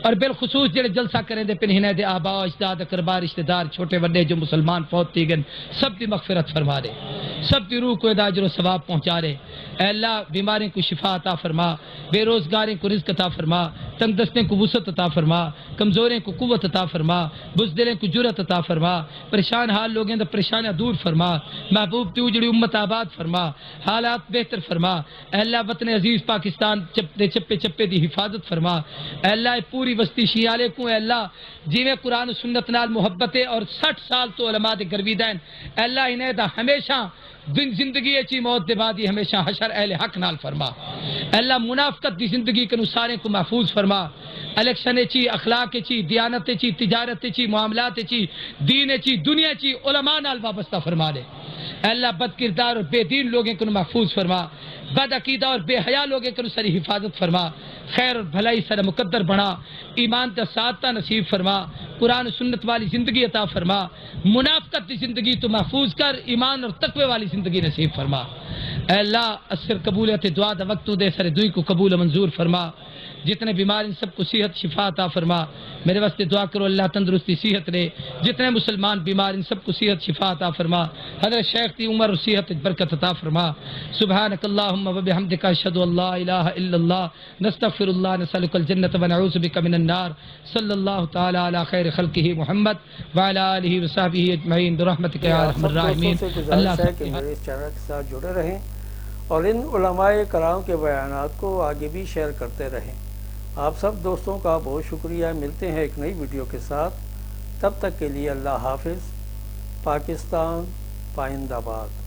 اور بالخصوص جڑے جلسہ کریں دے پنہنے دے آباء و اجداد اقربا رشتہ دار چھوٹے بڑے جو مسلمان فوت تھی گن سب کی مغفرت فرما دے سب کی روح کو اجر و ثواب پہنچا دے اے اللہ بیماری کو شفا عطا فرما بے روزگاری کو رزق عطا فرما تنگ دستیں کو وسعت عطا فرما کمزوریں کو قوت عطا فرما بزدلیں کو جرأت عطا فرما پریشان حال لوگیں تو پریشانیاں دور فرما محبوب تو جڑی امت آباد فرما حالات بہتر فرما اے اللہ وطن عزیز پاکستان چپے چپے دی حفاظت فرما اے اللہ پوری بستی شیالے کو اے اللہ جیویں قرآن و سنت نال محبت ہے اور 60 سال تو علماء دے گرویدین اے اللہ انہیں دا ہمیشہ دن زندگی اچھی موت دے بعد ہمیشہ حشر اہل حق نال فرما اے اللہ منافقت دی زندگی کے نسارے کو محفوظ فرما الیکشن چی اخلاق چی دیانت چی تجارت چی معاملات چی دین چی دنیا چی علماء نال وابستہ فرما دے اے اللہ بد کردار اور بے دین لوگوں کو محفوظ فرما بد عقیدہ اور بے حیا لوگوں کو سری حفاظت فرما خیر اور بھلائی سر مقدر بنا ایمان تا ساتھ نصیب فرما قرآن سنت والی زندگی عطا فرما منافقت کی زندگی تو محفوظ کر ایمان اور تقوی والی زندگی نصیب فرما اے اللہ اثر قبولیت دعا دا وقت دے سر دوئی کو قبول منظور فرما جتنے بیمار ان سب کو صحت شفا عطا فرما. میرے واسطے دعا کرو اللہ تندرستی صحت دے. جتنے مسلمان بیمار ان سب کو صحت شفا عطا فرما. حضرت شیخ کی عمر اور صحت برکت عطا فرما. سبحانک اللہم و بحمدک اشہد ان لا الہ الا اللہ نستغفر اللہ نسألک الجنۃ و نعوذ بک من النار. صلی اللہ تعالی علی خیر خلقہ محمد وعلی آلہ وصحبہ اجمعین برحمتک یا ارحم الراحمین. اللہ ہے کہ میرے اس چینل کے ساتھ جڑے رہیں اور ان علماء کرام کے بیانات کو آگے بھی شیئر کرتے رہیں. آپ سب دوستوں کا بہت شکریہ. ملتے ہیں ایک نئی ویڈیو کے ساتھ. تب تک کے لیے اللہ حافظ. پاکستان پائندہ باد.